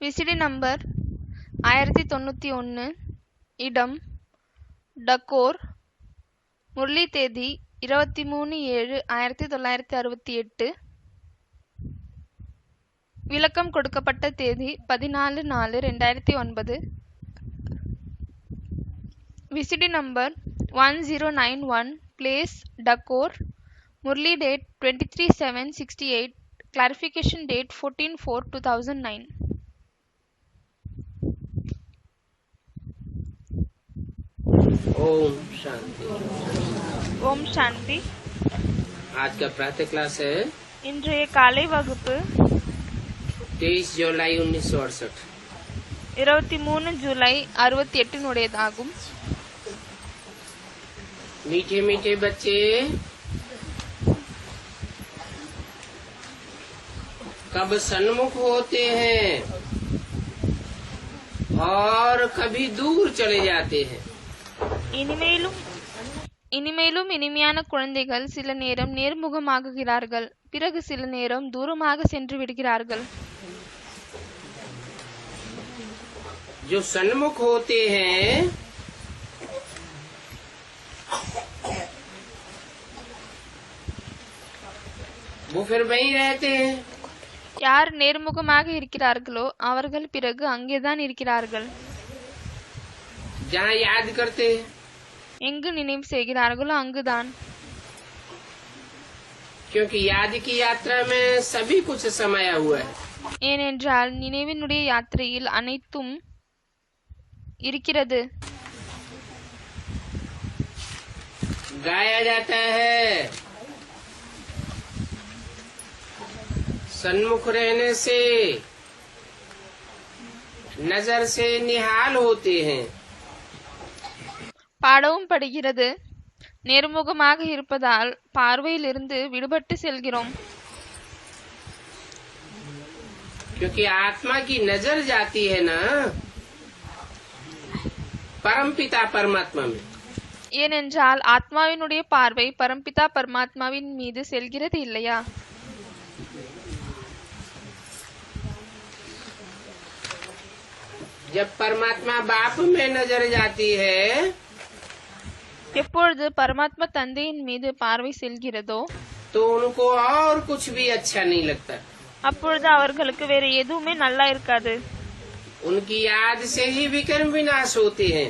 VCD number 1091, இடம் டக்கோர், முரளி தேதி 23/7/1968, விளக்கம் கொடுக்கப்பட்ட தேதி 14/4/2009, VCD number 1091, place Dakor, Murali date 23/7/68, clarification date 14/4/2009. ओम शांति। ஓம் சாந்தி. आज का प्रातः क्लास है இன்றைய காலை வகுப்பு 23 जुलाई 1968। 23 ஜூலை 68 मीठे मीठे बच्चे, कब सन्मुख होते हैं और कभी दूर चले जाते हैं। இனிமேலும் இனிமையான குழந்தைகள் சில நேரம் நேர்முகமாகுகிறார்கள், பிறகு சில நேரம் தூரமாக சென்று விடுகிறார்கள். जो सन्मुख होते हैं वो फिर वहीं रहते हैं। யார் நேர்முகமாக இருக்கிறார்களோ அவர்கள் பிறகு அங்கேதான் இருக்கிறார்கள். जहाँ याद करते हैं, எங்கு நினைவு செய்கிறார்களோ அங்குதான். क्योंकि याद की यात्रा में सभी कुछ समाया हुआ है। ஏனென்றால் நினைவினுடைய யாத்திரையில் அனைத்தும் இருக்கிறது. गाया जाता है, सन्मुख रहने से नजर से निहाल होते हैं। பாடவும் படுகிறது, நேர்முகமாக இருப்பதால் பார்வையிலிருந்து விடுபட்டு செல்கிறோம். क्योंकि आत्मा की नजर जाती है ना परमपिता परमात्मा में। ஏனென்றால் ஆத்மாவினுடைய பார்வை பரம்பிதா பரமாத்மாவின் மீது செல்கிறது இல்லையா? जब परमात्मा बाप में नजर जाती है எப்பொழுது பரமாத்மா தந்தையின் மீது பார்வை செல்கிறதோ तो उनको और कुछ भी अच्छा नहीं लगता। அப்பொழுது அவர்களுக்கு வேற எதுவுமே நல்லா இருக்காது. उनकी याद से ही विकर्म विनाश होते हैं।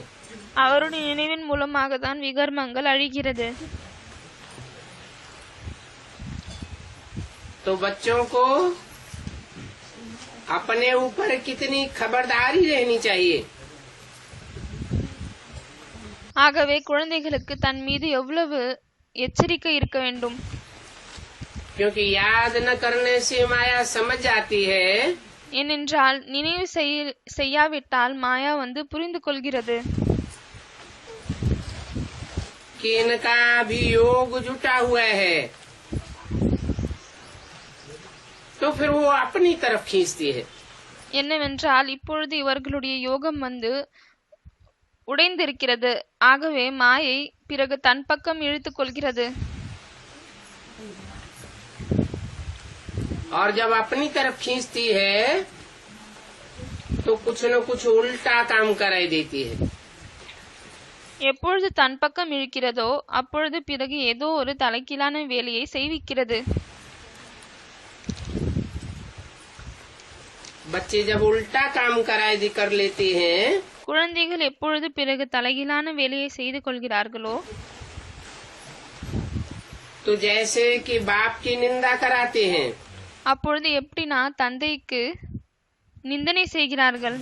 அவருடைய நினைவின் மூலமாக தான் விகர்மங்கள் அழிகிறது. तो बच्चों को अपने ऊपर कितनी खबरदारी रहनी चाहिए। ஆகவே குழந்தைகளுக்கு தன் மீது எவ்வளவு எச்சரிக்கை இருக்க வேண்டும். क्योंकि याद न करने से माया समझ जाती है ஏனென்றால் நினைவு செய்யாவிட்டால் மாயா வந்து புரிந்து கொள்கிறது. कि इनका भी योग जुटा हुआ है, तो फिर वो अपनी तरफ खींचती है। என்னவென்றால் இப்பொழுது இவர்களுடைய யோகம் வந்து உடைந்திருக்கிறது, ஆகவே மாயை பிறகு தன் பக்கம் இழுத்துக் கொள்கிறது. और जब अपनी तरफ खींचती है तो कुछ न कुछ उल्टा काम कराई देती है। எப்பொழுது தன் பக்கம் இழுக்கிறதோ அப்பொழுது பிறகு ஏதோ ஒரு தலைகீழான வேலையை செய்விக்கிறது. बच्चे जब उल्टा काम कराई कर लेते हैं குழந்தைகள் எப்பொழுது பிறகு தலைகீழான வேலையை செய்து கொள்கிறார்களோ तो जैसे कि बाप की निंदा कराते हैं, அப்பொழுது எப்படின்னா தந்தைக்கு நிந்தனை செய்விக்கிறார்கள்.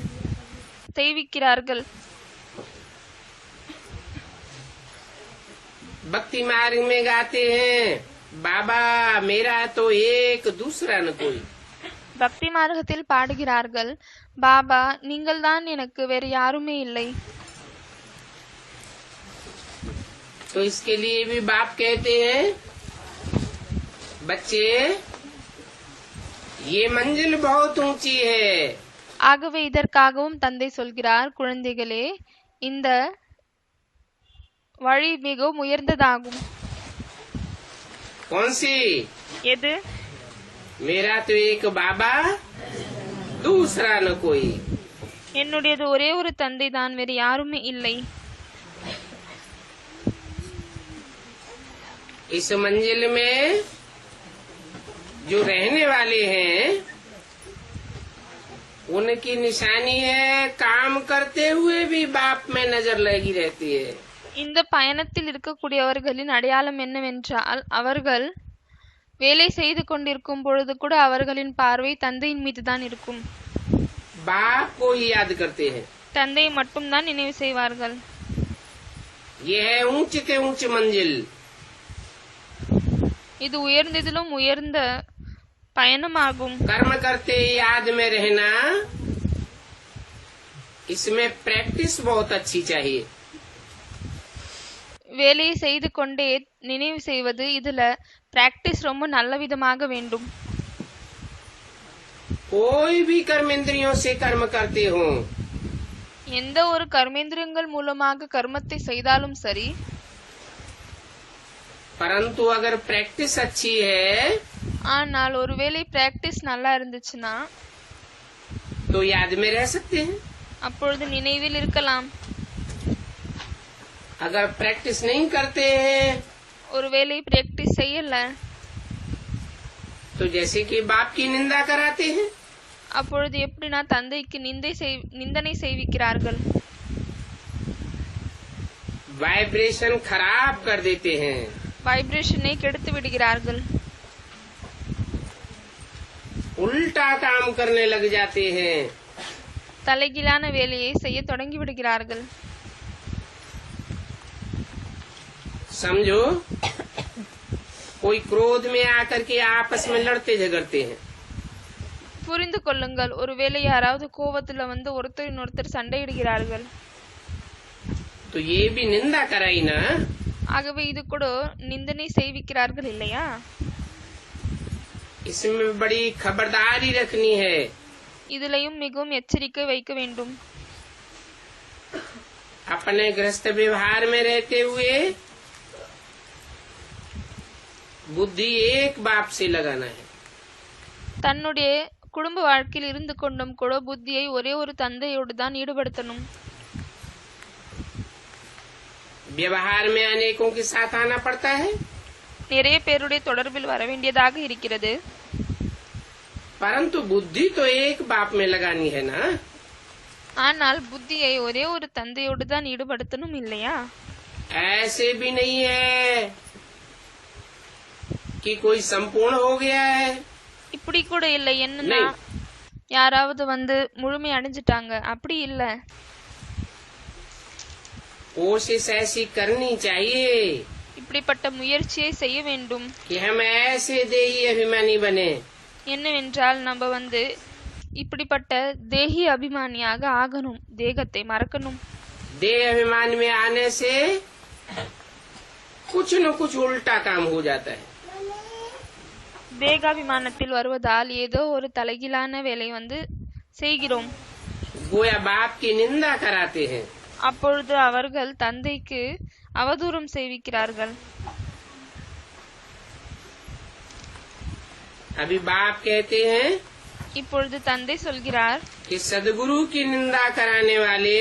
भक्ति मार्ग में गाते हैं, बाबा मेरा तो एक दूसरा न कोई। பக்தி மார்க்கத்தில் பாடுகிறார்கள், பாபா நீங்கள் தான் எனக்கு வேறு யாருமே இல்லை. तो इसके लिए भी बाप कहते हैं, बच्चे ये मंजिल बहुत ऊंची है। ஆகவே இதற்காகவும் தந்தை சொல்கிறார், குழந்தைகளே இந்த வழி மிகவும் உயர்ந்ததாகும். कौन सी? எது? मेरा तो एक बाबा दूसरा न कोई। என்னுடையது ஒரே ஒரு தந்தை தான், வேறு யாருமே இல்லை. इस मंजिल में जो रहने वाले हैं उनकी निशानी है काम करते हुए भी बाप में नजर लगी रहती है। இந்த பயணத்தில் இருக்கக்கூடியவர்களின் அடையாளம் என்னவென்றால், அவர்கள் வேலை செய்து கொண்டிருக்கும் பொழுது கூட அவர்களின் பார்வை தந்தையின் மீதுதான் இருக்கும். बाप को ही याद करते हैं। தந்தையை மட்டும்தான் நினைவு செய்வார்கள். यह है ऊंच से ऊंच मंजिल। இது உயர்ந்ததிலும் உயர்ந்த பயணமாகும். कर्म करते याद में रहना, इसमें प्रैक्टिस बहुत अच्छी चाहिए। வேலையை செய்து கொண்டே நினைவு செய்வது, இதுல பிராக்டிஸ் ரொம்ப நல்ல விதமாக வேண்டும். कोई भी कर्मेंद्रियों से कर्म करते हो, எந்த ஒரு கர்மேந்திரியங்கள் மூலமாக கர்மத்தை செய்தாலும் சரி, परंतु अगर प्रैक्टिस अच्छी है ஆனால் ஒருவேளை பிராக்டிஸ் நல்லா இருந்துச்சுன்னா तो याद में रह सकते हैं। அப்பொழுது நினைவில் இருக்கலாம். अगर प्रैक्टिस नहीं करते हैं ஒருவேளை பிராக்டிஸ் செய்யல, तो जैसे कि बाप की निंदा कराते हैं, அப்பொழுது எப்படின்னா தந்தைக்கு நிந்தனை செய்விக்கிறார்கள், वाइब्रेशन खराब कर देते हैं। வைப்ரேஷனை கெடுத்து விடுகிறார்கள், उल्टा काम करने लग जाते हैं। தலைகீழான வேலையை செய்ய தொடங்கி விடுகிறார்கள். समझो कोई क्रोध में आकर के आपस में लड़ते झगड़ते हैं, புரிந்து கொள்ளுங்கள், ஒருவேளை யாராவது கோபத்துல வந்து ஒருத்தரின் ஒருத்தர் சண்டையிடுகிறார்கள், तो ये भी निंदा कराई ना। ஆகவே இது கூட நிந்தனை செய்விக்கிறார்கள் இல்லையா? इसमें बड़ी खबरदारी रखनी है। இதுலயும் மிகவும் எச்சரிக்கை வைக்க வேண்டும். अपने गृहस्थ व्यवहार में रहते हुए बुद्धि एक बाप से लगाना है। தன்னுடைய குடும்ப வாழ்க்கையில் இருந்து கொண்டும் கூட புத்தியை ஒரே ஒரு தந்தையோடு தான் ஈடுபடுத்தணும். व्यवहार में अनेकों के साथ आना पड़ता है, நிறைய பேருடைய தொடர்பில் வர வேண்டியதாக இருக்கிறது. परंतु बुद्धि तो एक बाप में लगानी है ना। ஆனால் புத்தியை ஒரே ஒரு தந்தையோடு தான் ஈடுபடுத்தணும் இல்லையா? ऐसे भी नहीं है कि कोई संपूर्ण हो गया है। இப்படி கூட இல்லை, என்னன்னா யாராவது வந்து முழுமை அடைஞ்சிட்டாங்க, அப்படி இல்ல. कोशिश ऐसी करनी चाहिए இப்படிப்பட்ட முயற்சியை செய்ய வேண்டும். कि हम ऐसे देही अभिमानी बने। என்னவென்றால் நம்ம வந்து இப்படிப்பட்ட தேகி அபிமானியாக ஆகணும், தேகத்தை மறக்கணும். देह अभिमान में आने से कुछ न कुछ उल्टा काम हो जाता है। தேகாபிமானத்தில் வருவதால் ஏதோ ஒரு தலைகீழான வேலை வந்து செய்கிறோம். गोया बाप की निंदा कराते हैं। அப்பொழுது அவர்கள் தந்தைக்கு அவதூறம் செய்விக்கிறார்கள். अभी बाप कहते हैं இப்பொழுது தந்தை சொல்கிறார், कि सदगुरु की निंदा कराने वाले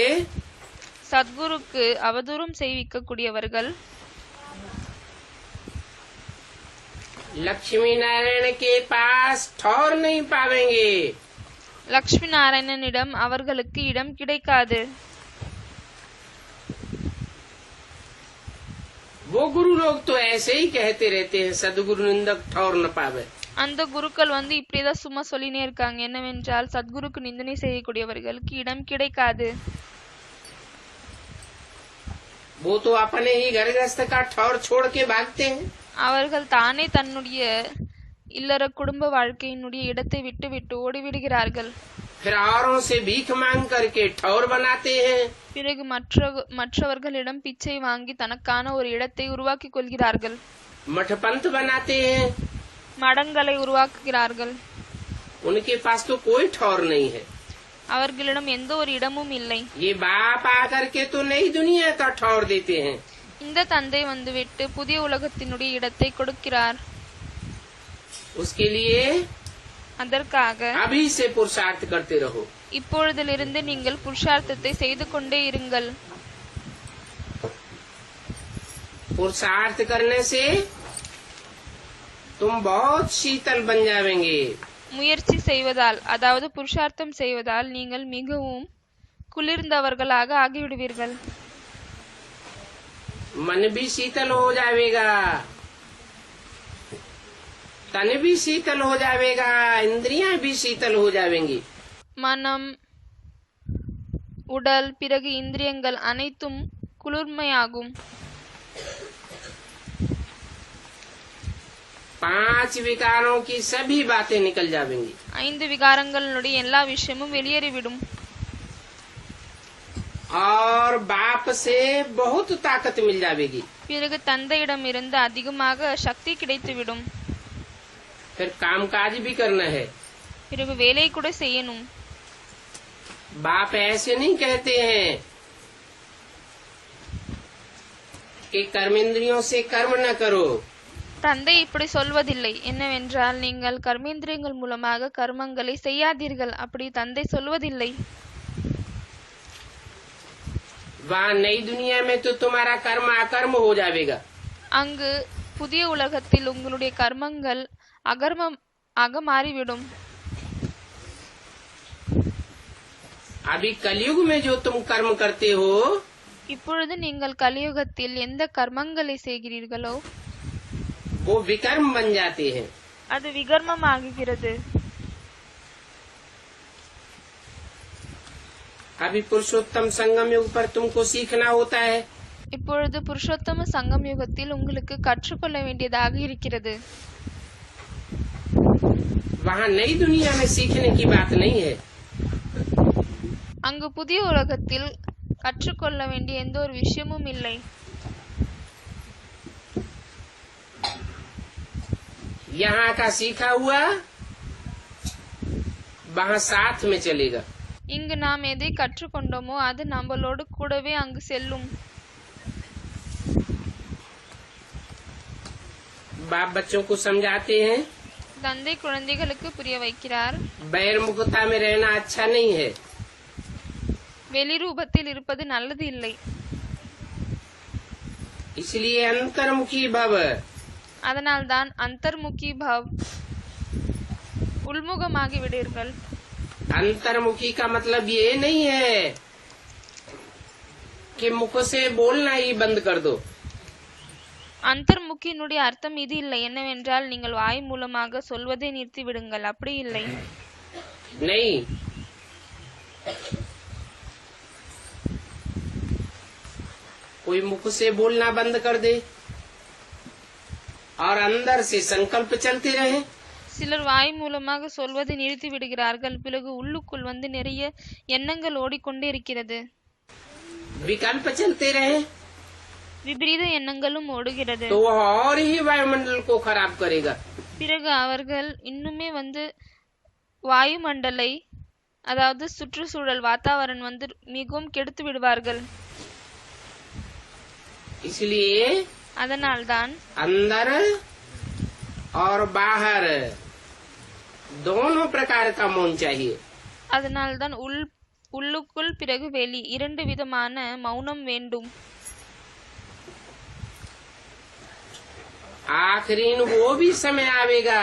சத்குருக்கு அவதூறம் செய்விக்கக்கூடியவர்கள் लक्ष्मी नारायण के पास ठौर नहीं पावेंगे। லக்ஷ்மி நாராயணனிடம் அவர்களுக்கு இடம் கிடைக்காது. वो गुरु लोग तो ऐसे ही कहते रहते हैं, सदगुरु निंदक ठौर न पावे। அந்த குருக்கள் வந்து இப்படிதான் சும்மா சொல்லினே இருக்காங்க, என்னவென்றால் சத்குருக்கு நிந்தனை செய்யக்கூடியவர்களுக்கு இடம் கிடைக்காது. वो तो अपने ही घर गृहस्थ का ठौर छोड़ के भागते हैं। அவர்கள் தானே தன்னுடைய இல்லற குடும்ப வாழ்க்கையினுடைய இடத்தை விட்டு விட்டு ஓடிவிடுகிறார்கள். फिर औरों से भीख मांग करके ठौर बनाते हैं। பிறகு மற்றவர்களிடம் பிச்சை வாங்கி தனக்கான ஒரு இடத்தை உருவாக்கி கொள்கிறார்கள். मठ पंथ बनाते हैं। மடங்களை உருவாக்குகிறார்கள். उनके पास तो कोई ठौर नहीं है। அவர்களிடம் எந்த ஒரு இடமும் இல்லை. ये बाप आकर के तो नई दुनिया का ठौर देते हैं। இந்த தந்தை வந்துவிட்டு புதிய உலகத்தினுடைய இடத்தை கொடுக்கிறார். उसके लिए அதற்காக अभी से पुरुषार्थ करते रहो। இப்பொழுதிலிருந்து நீங்கள் புருஷார்த்தத்தை செய்து கொண்டே இருங்கள். पुरुषार्थ करने से तुम बहुत शीतल बन जाएंगे। முயற்சி செய்வதால், அதாவது புருஷார்த்தம் செய்வதால் நீங்கள் மிகவும் குளிர்ந்தவர்களாக ஆகிவிடுவீர்கள். मन भी शीतल हो जाएगा, तन भी शीतल हो जाएगा, इंद्रियां भी शीतल हो जाएंगी। மனம், உடல், பிறகு இந்திரியங்கள் அனைத்தும் குளிர்மையாகும். 5 विकारों की सभी बातें निकल जाएंगी। 5 விகாரங்களுடைய எல்லா விஷயமும் வெளியேறிவிடும். और बाप से बहुत ताकत मिल जाएगी। பிறகு தந்தையிடமிருந்து அதிகமாக சக்தி கிடைத்துவிடும். फिर कामकाज भी करना है। பிறகு வேலை கூட செய்யணும். बाप ऐसे नहीं कहते हैं कि कर्मेंद्रियों से कर्म न करो। தந்தை இப்படி சொல்வதில்லை. என்னவென்றால், நீங்கள் கர்மேந்திரியங்கள் மூலமாக கர்மங்களை செய்யாதீர்கள். அப்படி தந்தை சொல்வதில்லை. वहाँ नई दुनिया में तो तुम्हारा कर्म अकर्म हो जाएगा। அங்கு புதிய உலகத்தில் உங்களுடைய கர்மங்கள் அகர்மமாக மாறிவிடும். अभी कलयुग में जो तुम कर्म करते हो இப்பொழுது நீங்கள் கலியுகத்தில் எந்த கர்மங்களை செய்கிறீர்களோ वो विकर्म बन जाते हैं। அது விகர்மமாகுகிறது. अभी पुरुषोत्तम संगम युग पर तुमको सीखना होता है। இப்பொழுது புருஷோத்தம சங்கம் யுகத்தில் உங்களுக்கு கற்றுக்கொள்ள வேண்டியதாக இருக்கிறது. वहाँ नई दुनिया में सीखने की बात नहीं है। அங்கு புதிய உலகத்தில் கற்றுக்கொள்ள வேண்டிய எந்த ஒரு விஷயமும் இல்லை. यहाँ का सीखा हुआ वहाँ साथ में चलेगा। இங்கு நாம் எதை கற்றுக்கொண்டோமோ அது நம்மளோடு கூடவே அங்கு செல்லும். बाप बच्चों को समझाते हैं தந்தை குழந்தைகளுக்கு புரிய வைக்கிறார். बहिर्मुखता में रहना अच्छा नहीं है। வெளிரூபத்தில் இருப்பது நல்லது இல்லை. इसलिए अंतर्मुखी भव। அதனால்தான் அந்தர்முகி பவ், உள்முகமாகி விடுங்கள். अंतर्मुखी का मतलब ये नहीं है कि मुख से बोलना ही बंद कर दो। அந்தர்முகியினுடைய அர்த்தம் இது இல்லை. என்னவென்றால், நீங்கள் வாய் மூலமாக சொல்வதை நிறுத்தி விடுங்கள். அப்படி இல்லை. नहीं, कोई मुख से बोलना बंद कर दे और अंदर से संकल्प चलते रहे। சிலர் வாய் மூலமாக சொல்வதை நிறுத்தி விடுகிறார்கள். பிறகு உள்ளுக்குள் வந்து நிறைய எண்ணங்கள் ஓடிக்கொண்டே இருக்கிறது. विकल्प चलते रहे விபரீத எண்ணங்களும் ஓடுகிறது. तो वह और ही वायुमंडल को खराब करेगा। பிறகு அவர்கள் இன்னுமே வந்து வாயுமண்டலை, அதாவது சுற்றுச்சூழல் வாतावरण வந்து மிகவும் கெடுத்து விடுவார்கள். इसलिए அதனால்தான் अंदर और बाहर दोनों प्रकार का मौन चाहिए। அதனால்தான் உள்ளுக்குள் பிறகு வெளி 2 விதமான மௌனம் வேண்டும். आखिरी वो भी समय आवेगा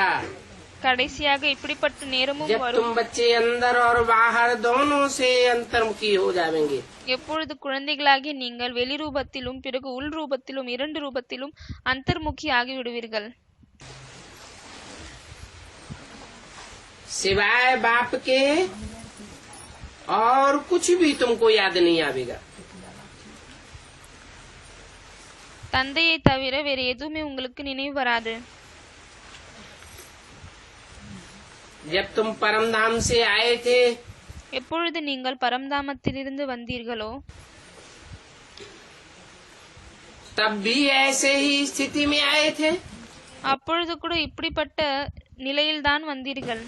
கடைசியாக இப்படிப்பட்ட நேரமும் जब வரும். तुम बच्चे अंदर और बाहर दोनों से अंतर्मुखी हो जाएंगे। எப்பொழுது குழந்தைகளாகி நீங்கள் வெளிரூபத்திலும் பிறகு உள் ரூபத்திலும் 2 ரூபத்திலும் அந்தர்முகி ஆகி விடுவீர்கள். सिवाय बाप के और कुछ भी तुमको याद नहीं आवेगा। தந்தையை தவிர வேறு எதுவுமே உங்களுக்கு நினைவு வராது. जब तुम परम धाम से आए थे எப்பொழுது நீங்கள் பரம்தாமத்திலிருந்து வந்தீர்களோ तब भी ऐसे ही स्थिति में आए थे। அப்பொழுது கூட இப்படிப்பட்ட நிலையில்தான் வந்தீர்கள்.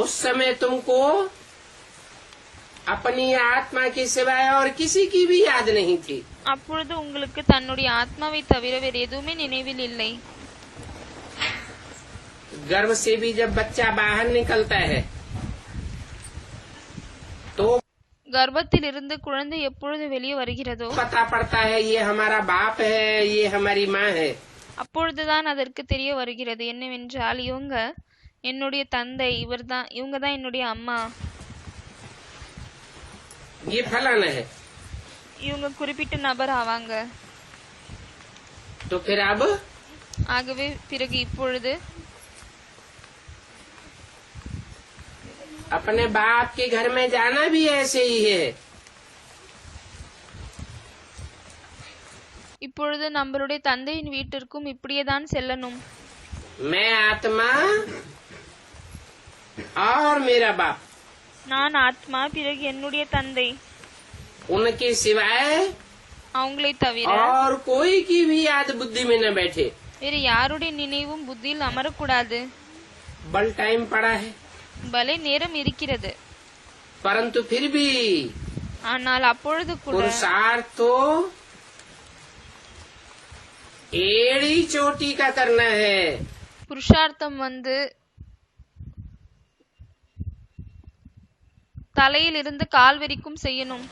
उस समय तुमको अपनी आत्मा के सिवाय और किसी की भी याद नहीं थी। அப்பொழுது உங்களுக்கு தன்னுடைய ஆத்மாவை தவிர வேறு எதுவுமே நினைவில் இல்லை. गर्भ से भी जब बच्चा बाहर निकलता है तो கர்ப்பத்தில் இருந்து குழந்தை எப்பொழுது வெளியே வருகிறதோ पता पड़ता है ये हमारा बाप है, ये हमारी माँ है। அப்பொழுதுதான் அதற்கு தெரிய வருகிறது என்னவென்றால் இவங்க என்னுடைய தந்தை, இவங்க தான் என்னுடைய அம்மா, ये फलाना है। இவங்க குறிப்பிட்ட நபர் ஆவாங்க. तो फिर अब ஆகவே பிறகு இப்பொழுது अपने बाप के घर में जाना भी ऐसे ही है। இப்பொழுது நம்மளுடைய தந்தையின் வீட்டிற்கும் இப்படியேதான் செல்லணும். मैं आत्मा और मेरा बाप, நான் ஆத்மா, பிறகு என்னுடைய தந்தை, उनके सिवाय அவங்களை தவிர और कोई की भी याद बुद्धि में न बैठे। வேறு யாருடைய நினைவும் புத்தியில் அமரக்கூடாது. बल टाइम पड़ा है, பலே நேரம் இருக்கிறது. परंतु फिर भी ஆனால் அப்பொழுது கூட पुरुषार्थ तो एड़ी चोटी का करना है। புருஷார்த்தம் தலையில் இருந்து கால் வரைக்கும் செய்யணும்.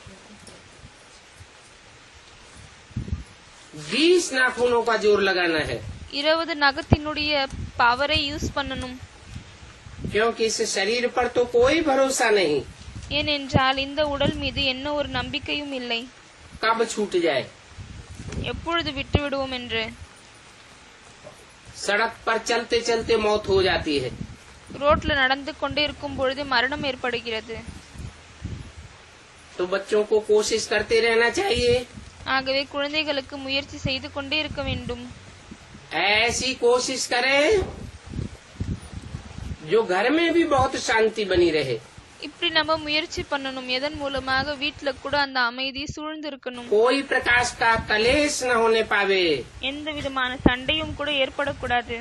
20 नाखूनों का जोर लगाना है, 20 நகத்தினுடைய பவரை யூஸ் பண்ணணும். क्योंकि इस शरीर पर तो कोई भरोसा नहीं, ஏனென்றால் இந்த உடல் மீது என்ன ஒரு நம்பிக்கையும் இல்லை, कब छूट जाए। எப்பொழுது விட்டு விடுவோம் என்று. सड़क पर चलते चलते मौत हो जाती है, ரோட்ல நடந்து கொண்டே இருக்கும் பொழுது மரணம் ஏற்படுகிறது. तो बच्चों को कोशिश करते रहना चाहिए। ஆகவே குழந்தைகளுக்கு முயற்சி செய்து கொண்டே இருக்க வேண்டும். ऐसी कोशिश करें जो घर में भी बहुत शांति बनी रहे। இப்படி நம்ம முயற்சி பண்ணணும். எதன் மூலமாக வீட்டுல கூட அந்த அமைதி சூழ்ந்து இருக்கணும். कोई प्रकार का कलेश न होने पावे, எந்த விதமான சண்டையும் கூட ஏற்படக்கூடாது.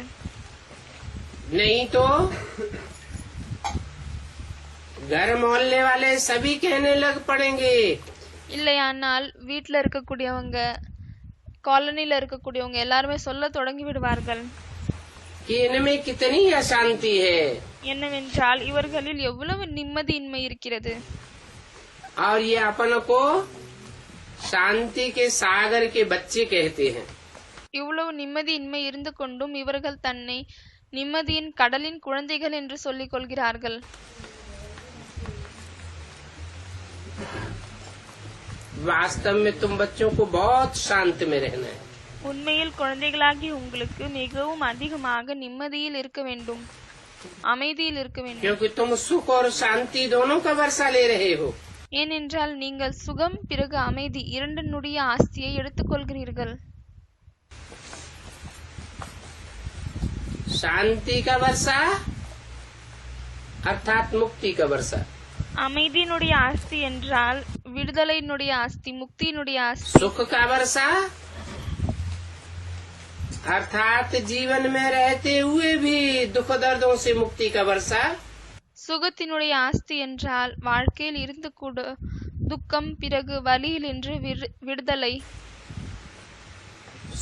नहीं तो घर मोहल्ले वाले सभी कहने लग पड़ेंगे, இல்லையானால் வீட்டுல இருக்கக்கூடியவங்க, காலனில இருக்கக்கூடியவங்க எல்லாருமே சொல்ல தொடங்கி விடுவார்கள். कि इनमें कितनी अशांति है என்னவென்றால் இவர்களில் எவ்வளவு நிம்மதியின்மை இருக்கிறது. और ये अपन को शांति के सागर के बच्चे कहते हैं। இவ்வளவு நிம்மதியின்மை இருந்து கொண்டும் இவர்கள் தன்னை நிம்மதியின் கடலின் குழந்தைகள் என்று சொல்லிக் கொள்கிறார்கள். वास्तव में तुम बच्चों को बहुत शांत में रहना है। உண்மையில் குழந்தைகளாகி உங்களுக்கு மிகவும் அதிகமாக நிம்மதியில் இருக்க வேண்டும், அமைதியில் இருக்க வேண்டும். क्योंकि तुम सुख और शांति दोनों का वर्षा ले रहे हो। ஏனென்றால் நீங்கள் சுகம் பிறகு அமைதி இரண்டினுடைய ஆஸ்தியை எடுத்துக்கொள்கிறீர்கள். शांति का वर्षा अर्थात मुक्ति का वर्षा, அமைதியினுடைய ஆஸ்தி என்றால் விடுதலையினுடைய ஆஸ்தி, முக்தியினுடைய ஆஸ்தி. सुख का वर्षा अर्थात जीवन में रहते हुए भी दुख दर्दों से मुक्ति का वर्षा, சுகத்தினுடைய ஆஸ்தி என்றால் வாழ்க்கையில் இருந்து கூட துக்கம் பிறகு வலியில் என்று விடுதலை.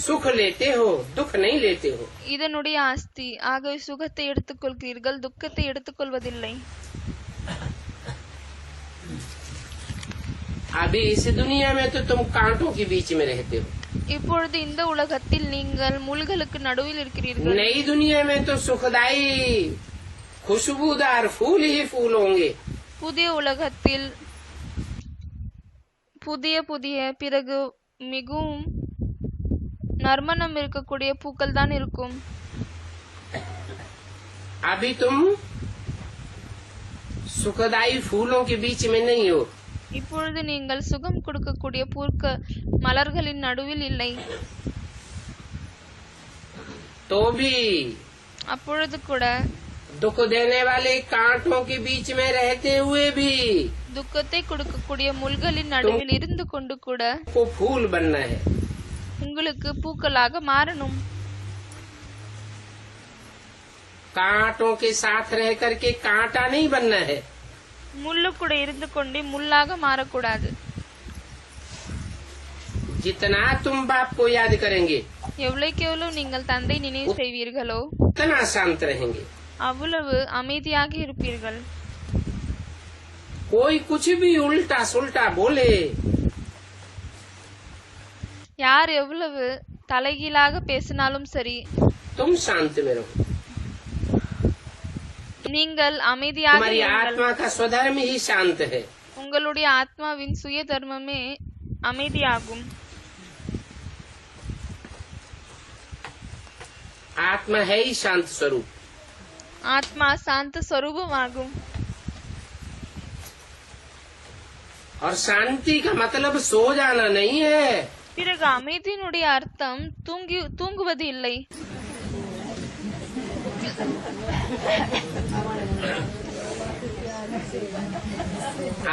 सुख लेते हो दुख नहीं लेते हो। இதனுடைய ஆஸ்தி. ஆகவே சுகத்தை எடுத்துக்கொள்கிறீர்கள், துக்கத்தை எடுத்துக்கொள்வதில்லை. अभी इस दुनिया में तो तुम कांटों के बीच में रहते हो, இப்பொழுது இந்த உலகத்தில் நீங்கள் முள்களுக்கு நடுவில் இருக்கிறீர்கள். नई दुनिया में तो सुखदायी खुशबूदार फूल ही फूल होंगे। புதிய உலகத்தில் புதிய பிறகு மிகவும் நறுமணம் இருக்கக்கூடிய பூக்கள் தான் இருக்கும். अभी तुम सुखदायी फूलों के बीच में नहीं हो, இப்பொழுது நீங்கள் சுகம் கொடுக்கக்கூடிய மலர்களின் நடுவில் இல்லை. तो भी அப்பொழுது கூட दुख देने वाले कांटों के बीच में रहते हुए भी துக்கத்தை கொடுக்கக்கூடிய முள்களின் நடுவில் இருந்து கொண்டு கூட को फूल बनना है। உங்களுக்கு பூக்களாக மாறணும். कांटों के साथ रह करके कांटा नहीं बनना है। முள்ளு கூட இருந்து கொண்டே முள்ளாக மாறக்கூடாது. जितना तुम बाप को याद करेंगे எவ்வளவுக்கு எவ்வளவு நீங்கள் தந்தை நினைவு செய்வீர்களோ उतना शांत रहेंगे। அவ்வளவு அமைதியாக இருப்பீர்கள். कोई कुछ भी उल्टा सुल्टा बोले, யார் எவ்வளவு தலைகீழாக பேசினாலும் சரி, तुम शांत में रहो. நீங்கள் அமைதியாக तुम्हारी இருங்கள். आत्मा का स्वधर्म ही शांत है. உங்களுடைய ஆத்மாவின் சுய தர்மமே அமைதியாகும். आत्मा है ही शांत स्वरूप. ஆத்மா சாந்த ஸ்வரூபமாகும். और शांति का मतलब सो जाना नहीं है. பிறகு அமைதியினுடைய அர்த்தம் தூங்குவது இல்லை.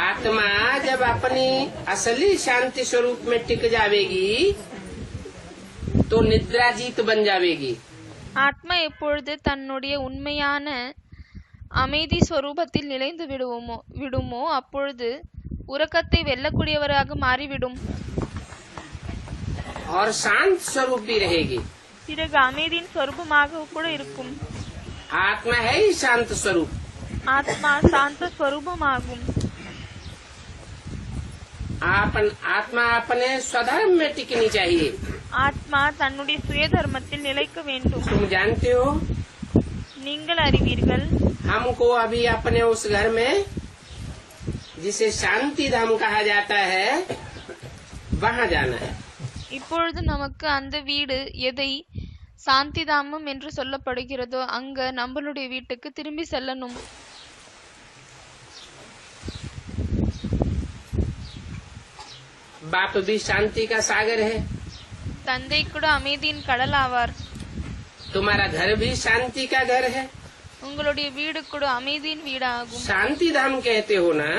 आत्मा जब अपनी असली शांति स्वरूप में टिक जावेगी तो निद्रा जीत बन जावेगी. ஆத்மா எப்பொழுது தன்னுடைய உண்மையான அமைதி ஸ்வரூபத்தில் நிலைந்து விடுமோ அப்பொழுது உறக்கத்தை வெல்லக்கூடியவராக மாறிவிடும். और शांत स्वरूप भी रहेगी. பிறகு அமைதியின் ஸ்வரூபமாக கூட இருக்கும். आत्मा है ही शांत स्वरूप. ஆத்மா சாந்த ஸ்வரூபமாகும். आत्मा अपने स्वधर्म में टिकनी चाहिए. ஆத்மா தன்னுடைய சுய தர்மத்தில் நிலைக்க வேண்டும். तुम जानते हो, நீங்கள் அறிவீர்கள், हमको अभी अपने उस घर में जिसे शांति धाम कहा जाता है वहाँ जाना है. இப்பொழுது நமக்கு அந்த வீடு எதை சாந்திதாமம் என்று சொல்லப்படுகிறதோ அங்க நம்மளுடைய வீட்டுக்கு திரும்பி செல்லணும். बाप भी शांति का सागर है. தந்தை கூட அமைதியின் கடல் ஆவார். तुम्हारा घर भी शांति का घर है. உங்களுடைய வீடு கூட அமைதியின் வீடாகும். शांति धाम कहते हो ना?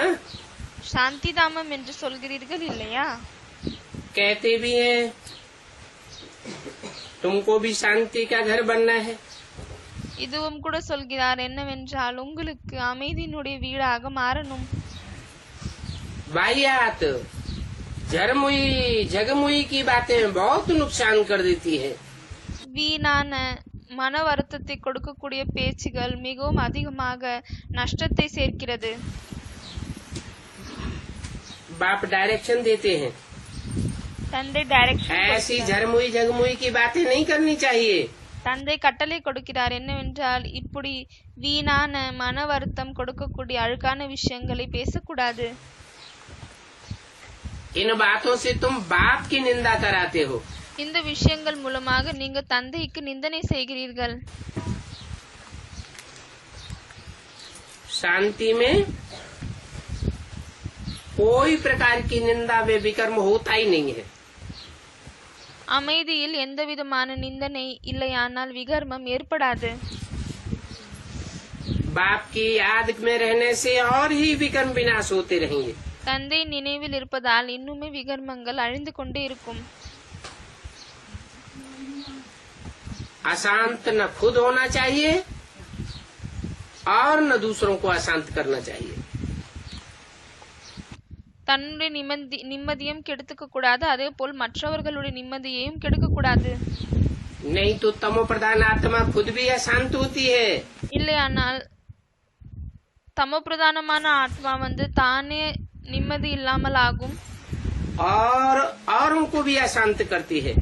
சாந்திதாமம் என்று சொல்கிறீர்கள் இல்லையா? कहते भी हैं. तुमको भी शांति का घर बनना है. இதுவும் கூட சொல்கிறார் என்னவென்றால் உங்களுக்கு அமைதியினுடைய வீடாக மாறணும். वाहियात झरमुई जगमुई की बातें बहुत नुकसान कर देती है. வீணான மன வருத்தத்தை கொடுக்கக்கூடிய பேச்சுகள் மிகவும் அதிகமாக நஷ்டத்தை சேர்க்கிறது. बाप डायरेक्शन देते हैं. தந்தை டைரக்ஷன் ऐसी झरमुई जगमुई की बातें नहीं करनी चाहिए. தந்தை கட்டளை கொடுக்கிறார் என்னவென்றால் இப்படி வீணான மன வருத்தம் கொடுக்கக்கூடிய அழுக்கான விஷயங்களை பேசக்கூடாது. इन बातों से तुम बाप की निंदा कराते हो. இந்த விஷயங்கள் மூலமாக நீங்க தந்தைக்கு நிந்தனை செய்கிறீர்கள். शांति में कोई प्रकार की निंदा व विकर्म होता ही नहीं है. அமைதியில் எந்த விதமான நிந்தனை இல்லையானால் விகர்மம் ஏற்படாது. बाप की याद में रहने से और ही विकर्म विनाश होते रहेंगे. தந்தை நினைவில் இருப்பதால் இன்னுமே விகர்மங்கள் அழிந்து கொண்டே இருக்கும். अशांत न खुद होना चाहिए और न दूसरों को अशांत करना चाहिए. தன்னுடைய நிம்மதியும் கெடுத்துக்க கூடாது, அதே போல் மற்றவர்களுடைய நிம்மதியையும் கெடுக்க கூடாது. नहीं तो तमो प्रधान आत्मा खुद भी अशांत होती है. இல்லையானால் தமோ பிரதானமான ஆத்மா தானே நிம்மதி இல்லாமல் ஆகும் और उनको भी अशांत करती है.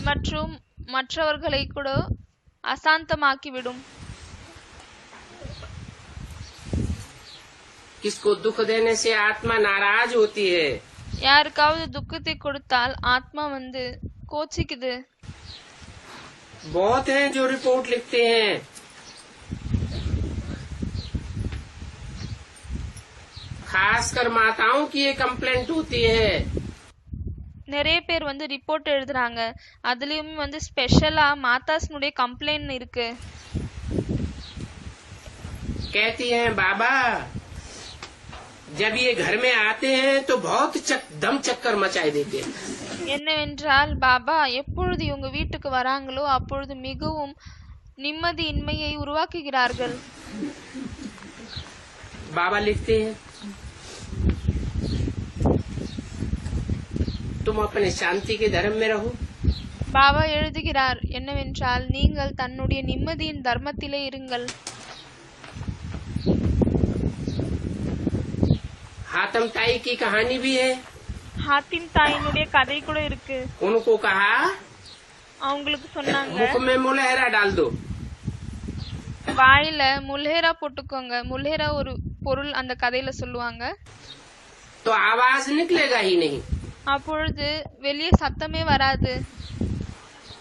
மற்றும் மற்றவர்களை கூட அசாந்தமாக்கிவிடும். किसको दुख देने से आत्मा नाराज होती है. யாருக்காவது துக்கத்தை கொடுத்தால் ஆத்மா கோச்சிக்குது. बहुत हैं जो रिपोर्ट लिखते हैं. खासकर माताओं की ये कंप्लेंट होती है. நிறைய பேர் ரிப்போர்ட் எழுதுறாங்க. அதுலயும் ஸ்பெஷலா மாதாஸ்னுடைய கம்ப்ளைண்ட் இருக்கு. कहती हैं बाबा जब ये घर में आते हैं तो बहुत दम चक्कर मचाए देते हैं. என்னவென்றால் பாபா எப்பொழுது இவங்க வீட்டுக்கு வராங்களோ அப்பொழுது மிகவும் நிம்மதியின்மையை உருவாக்குகிறார்கள். बाबा लिखते हैं तुम अपने शांति के धर्म में रहो பாபா எழுதுகிறார் என்னவென்றால், நீங்கள் தன்னுடைய நிம்மதியின் தர்மத்திலே இருங்கள். हातम ताई की कहानी भी है। ஹாத்திம் தாயினுடைய கதை கூட இருக்கு. उनको कहा அவங்களுக்கு சொன்னாங்க, मुख में मुलहरा डाल दो। வாயில முல்ஹேரா போட்டுக்கோங்க. முல்ஹேரா ஒரு பொருள் அந்த கதையில சொல்லுவாங்க. तो आवाज निकलेगा ही नहीं। அப்பொழுது வெளியே சத்தமே வராது.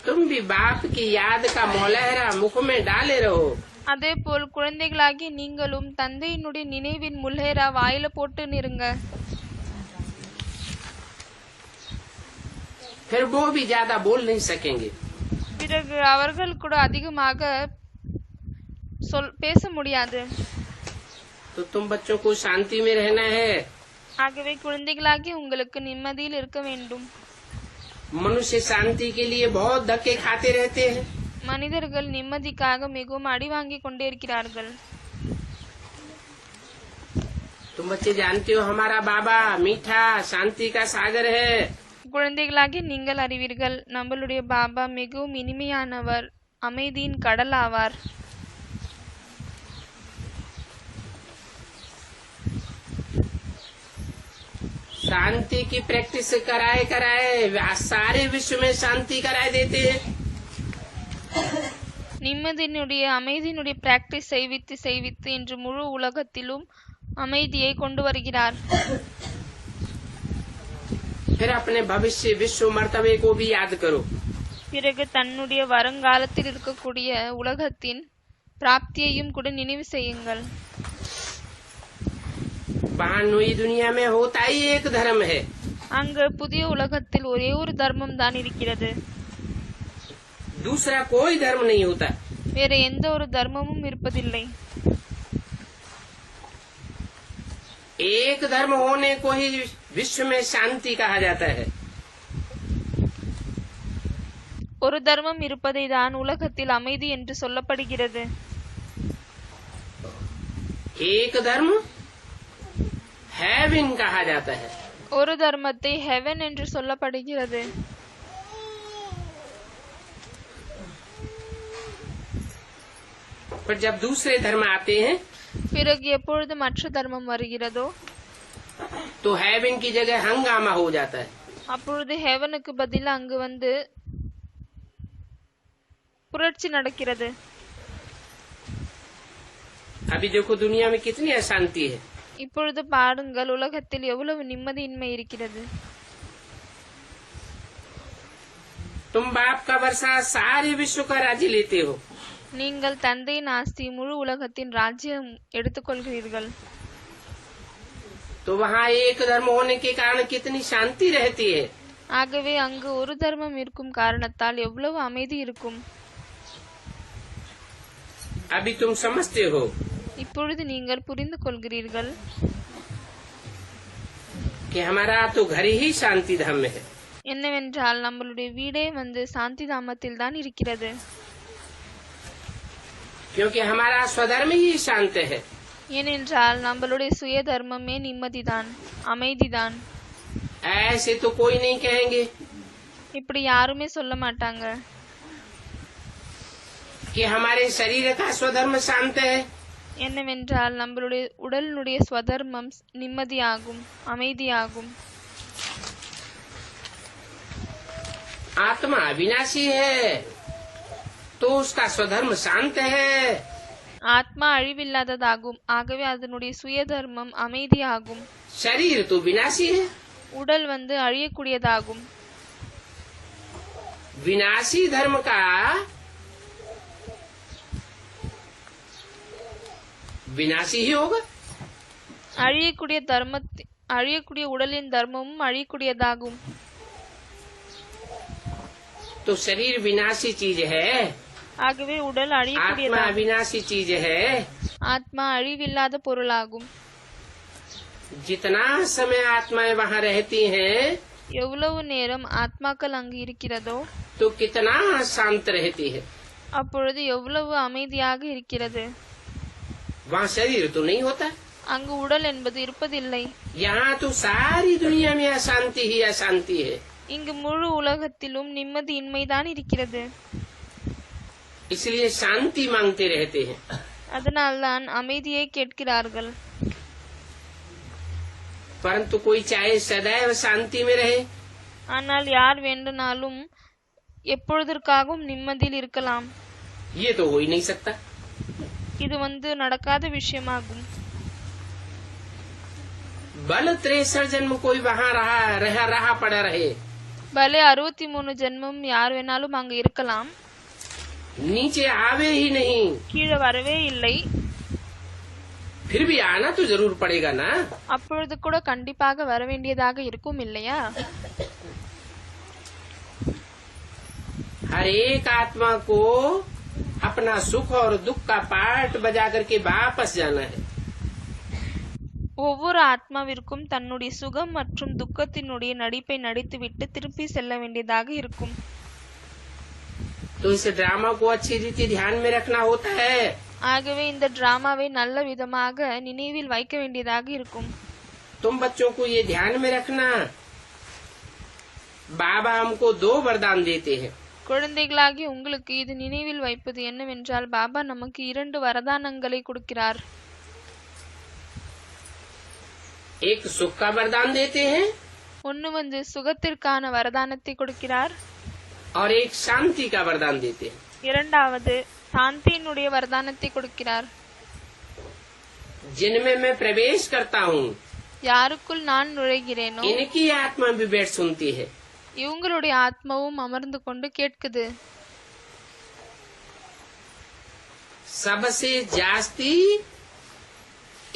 तुम भी बाप की याद का मुलहरा मुख में डाले रहो। அதே போல் குழந்தைகளாகி நீங்களும் தந்தையினுடைய நினைவின் முல்ஹேரா வாயில போட்டு நிறுங்க. फिर वो भी ज्यादा बोल नहीं सकेंगे। பிறகு அவர்கள் கூட அதிகமாக பேச முடியாது. तो तुम बच्चों को शांति में रहना है। ஆகவே குழந்தைகளாகி உங்களுக்கு நிம்மதியில் இருக்க வேண்டும். मनुष्य शांति के लिए बहुत धक्के खाते रहते हैं। மனிதர்கள் நிம்மதிக்காக மிகவும் அடி வாங்கி கொண்டே இருக்கிறார்கள். तुम बच्चे जानते हो हमारा बाबा मीठा शांति का सागर है। குழந்தைகளாகி நீங்கள் அறிவீர்கள், நம்மளுடைய பாபா மிகவும் இனிமையானவர், அமைதியின் கடல் ஆவார். शांति की प्रैक्टिस कराए कराए सारे विश्व में शांति कराए देते हैं। நிம்மதியினுடைய அமைதியினுடைய பிராக்டிஸ் செய்வித்து செய்வித்து இன்று முழு உலகத்திலும் அமைதியை கொண்டு வருகிறார். फिर अपने भविष्य विश्व मर्तबे को भी याद करो। பிறகு தன்னுடைய வருங்காலத்தில் இருக்கக்கூடிய உலகத்தின் பிராப்தியையும் கூட நினைவு செய்யுங்கள். वहाँ नई दुनिया में होता ही एक धर्म है। அங்கு புதிய உலகத்தில் ஒரே ஒரு தர்மம் தான் இருக்கிறது. दूसरा कोई धर्म नहीं होता। வேற எந்த ஒரு தர்மமும் இருப்பதில்லை. एक धर्म होने को ही विश्व में शांति कहा जाता है। ஒரு தர்மம் இருப்பதை தான் உலகத்தில் அமைதி என்று சொல்லப்படுகிறது. एक धर्म हेवन कहा जाता है। ஒரு தர்மத்தை ஹெவன் என்று சொல்லப்படுகிறது. पर जब दूसरे धर्म आते हैं பிறகு எப்பொழுது மற்ற தர்மம் வருகிறதோ तो हेवन की जगह हंगामा हो जाता है। அப்பொழுது ஹெவனுக்கு பதில் அங்கு வந்து புரட்சி நடக்கிறது. अभी देखो दुनिया में कितनी अशांति है। இப்பொழுது பாருங்கள், உலகத்தில் எவ்வளவு நிம்மதியின்மை இருக்கிறது. तुम बाप का वर्षा सारे विश्व का राज्य लेते हो। நீங்கள் தந்தையின் ஆஸ்தி முழு உலகத்தின் ராஜ்யம் எடுத்துக்கொள்கிறீர்கள். तो वहाँ एक धर्म होने के कारण कितनी शांति रहती है। ஆகவே அங்கு ஒரு தர்மம் இருக்கும் காரணத்தால் எவ்வளவு அமைதி இருக்கும். अभी तुम समझते हो இப்பொழுது நீங்கள் புரிந்து கொள்கிறீர்கள் कि हमारा तो घर ही शांति धाम में है। என்னவென்றால் நம்மளுடைய வீடே வந்து சாந்தி தாமத்தில் தான் இருக்கிறது. क्योंकि हमारा स्वधर्म ही शांत है। ஏனென்றால் நம்மளுடைய சுய தர்மமே நிம்மதிதான், அமைதிதான். ऐसे तो कोई नहीं कहेंगे இப்படி யாருமே சொல்ல மாட்டாங்க कि हमारे शरीर का स्वधर्म शांत है। என்னவென்றால் நம்மளுடைய உடலினுடைய ஸ்வதர்மம் நிம்மதியாகும், அமைதியாகும். आत्मा अविनाशी है तो उसका स्वधर्म शांत है। ஆத்மா அழிவில்லாததாகும், ஆகவே அதனுடைய சுய தர்மம் அமைதியாகும். शरीर तो विनाशी है। உடல் வந்து அழியக்கூடியதாகும். विनाशी धर्म का विनाशी ही होगा। அழியக்கூடிய உடலின் தர்மமும் அழியக்கூடியதாகும். तो शरीर विनाशी चीज है, ஆகவே உடல் आत्मा அழியக்கூடியதாகும். अविनाशी चीज है। ஆத்மா அழிவில்லாத பொருளாகும். जितना समय आत्माएं वहाँ रहती हैं எவ்வளவு நேரம் ஆத்மாக்கள் அங்கு இருக்கிறதோ तो कितना शांत रहती है। அப்பொழுது எவ்வளவு அமைதியாக இருக்கிறது. वहाँ शरीर तो नहीं होता। அங்கு உடல் என்பது இருப்பதில்லை. यहाँ तो सारी दुनिया में अशांति ही अशांति है। இங்கு முழு உலகத்திலும் நிம்மதியின்மைதான் இருக்கிறது. इसलिए शांति मांगते रहते हैं. அதனால்தான் அமைதியை கேட்கிறார்கள். परंतु कोई चाहे सदैव शांति में रहे, ஆனால் யார் வேண்டுமானாலும் எப்பொழுதற்காகவும் நிம்மதியில் இருக்கலாம். ये तो हो ही नहीं सकता. இது நடக்காத விஷயமாகும். बल 63 जन्म कोई वहाँ रहा पड़ा रहे, பலே 63 ஜென்மம் யார் வேணாலும் அங்கு இருக்கலாம், नीचे आवे ही नहीं, கீழே வரவே இல்லை, फिर भी आना तो जरूर पड़ेगा ना. அப்பொழுது கூட கண்டிப்பாக வர வேண்டியதாக இருக்கும் இல்லையா? हर एक आत्मा को अपना सुख और दुख का पार्ट बजा करके वापस जाना है. ஒவ்வொரு ஆத்மாவிற்கும் தன்னுடைய சுகம் மற்றும் துக்கத்தினுடைய நடிப்பை நடித்துவிட்டு திருப்பி செல்ல வேண்டியதாக இருக்கும். तो इस ड्रामा को अच्छी रीति ध्यान में रखना होता है. ஆகவே இந்த டிராமாவை நல்ல விதமாக நினைவில் வைக்க வேண்டியதாக இருக்கும். तुम बच्चों को ये ध्यान में रखना, बाबा हमको 2 वरदान देते हैं. குழந்தைகளாகி உங்களுக்கு இது நினைவில் வைப்பது என்னவென்றால் பாபா நமக்கு 2 வரதானங்களை கொடுக்கிறார். एक सुख का वरदान देते हैं ஒன்னு சுகத்திற்கான வரதானத்தை கொடுக்கிறார், और एक शांति का वरदान देते हैं. இரண்டாவது சாந்தியினுடைய வரதானத்தை கொடுக்கிறார். जिनमें मैं प्रवेश करता हूँ, யாருக்குள் நான் நுழைகிறேனோ इनकी आत्मा भी बैठ सुनती है. இவங்களுடைய ஆத்மாவும் அமர்ந்து கொண்டு கேட்குது. सबसे जास्ती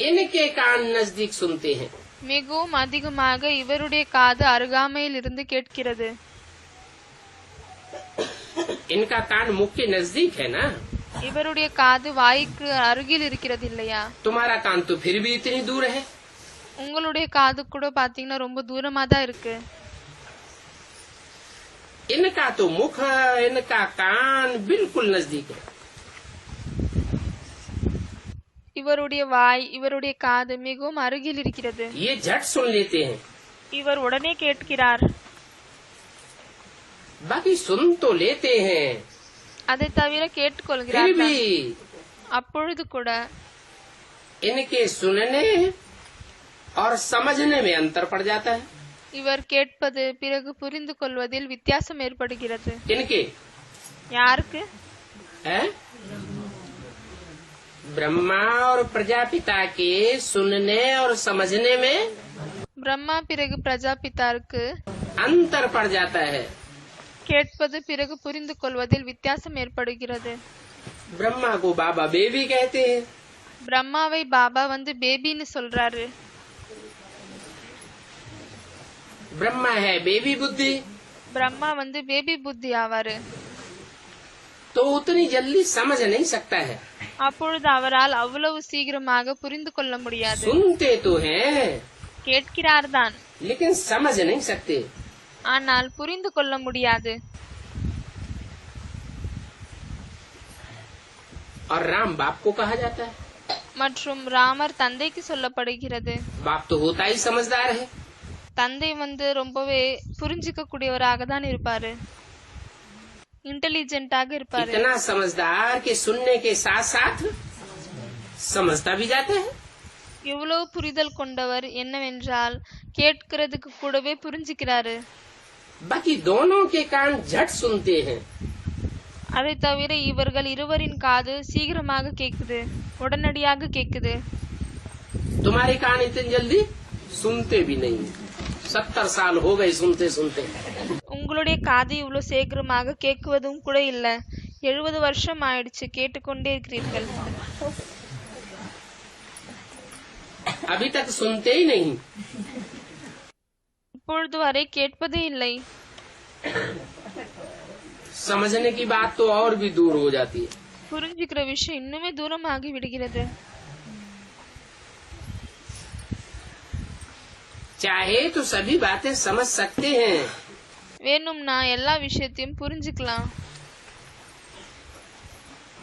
इनके कान नजदीक सुनते हैं. மிகவும் அதிகமாக இவருடைய காது அருகாமையில் இருந்து கேட்கிறது. इनका कान मुख के नजदीक है ना. இவருடைய காது வாய்க்கு அருகில் இருக்கிறது இல்லையா? तुम्हारा कान तो फिर भी इतनी दूर है. உங்களுடைய காது கூட பாத்தீங்கன்னா ரொம்ப தூரமா தான் இருக்கு. इनका तो मुख, इनका कान बिल्कुल नजदीक है. இவருடைய வாய் இவருடைய காது மிகவும் அருகில் இருக்கிறது. ये झट सुन लेते हैं. இவர் உடனே கேட்கிறார். बाकी सुन तो लेते हैं, அதை தவிர फिर கேட்டுக்கொள்கிறார். भी அப்பொழுது கூட इनके सुनने और समझने में अंतर पड़ जाता है. இவர் கேட்பது பிறகு புரிந்து கொள்வதில் வித்தியாசம் ஏற்படுகிறது. इनके யாருக்கு? है? ब्रह्मा और प्रजापिता के सुनने और समझने में பிரம்மா பிறகு பிரஜாபிதாருக்கு अंतर पड़ जाता है. கேட்பது பிறகு புரிந்து கொள்வதில் வித்தியாசம் ஏற்படுகிறது. ब्रह्मा को बाबा बेबी कहते हैं, பிரம்மாவை பாபா பேபின்னு சொல்றாரு. ब्रह्मा है बेबी बुद्धि, பிரம்மா பேபி புத்தி ஆவாரு. तो उतनी जल्दी समझ नहीं सकता है. அப்பொழுது அவரால் அவ்வளவு சீக்கிரமாக புரிந்து கொள்ள முடியாது. सुनते तो हैं கேட்கிறார் தான், लेकिन समझ नहीं सकते. ஆனால் புரிந்து கொள்ள முடியாது. और राम बाप को कहा जाता है. மற்றும் ராமர் தந்தைக்கு சொல்லப்படுகிறது. बाप तो होता ही समझदार है. தந்தை ரொம்பவே புரிஞ்சுக்க கூடியவராக தான் இருப்பாரு, इंटेलिजेंटाக இருப்பாரு. इतना समझदार कि सुनने के साथ साथ समझता भी जाता है. இவ்வளவு புரிதல் கொண்டவர் என்னவென்றால் கேட்கிறதுக்கு கூடவே புரிஞ்சுக்கிறாரு. बाकी दोनों के कान झट सुनते हैं. அதை தவிர இவர்கள் இருவரின் காது சீக்கிரமாக கேக்குது, உடனடியாக கேக்குது. तुम्हारे कान इतनी जल्दी सुनते भी नहीं. 70 साल हो गए सुनते सुनते. உங்களுடைய காது இவ்வளவு சீக்கிரமாக கேட்குவதும் கூட இல்ல, 70 வருஷம் ஆயிடுச்சு கேட்டுக்கொண்டே இருக்கிறீர்கள். अभी तक सुनते ही नहीं. இப்பொழுது வரை கேட்பதே இல்லை. समझने की बात तो और भी दूर हो जाती है. புரிஞ்சுக்கிற விஷயம் இன்னுமே தூரமாகி விடுகிறது. चाहे तो सभी बातें समझ सकते हैं. வேணும்னா எல்லா விஷயத்தையும் புரிஞ்சுக்கலாம்.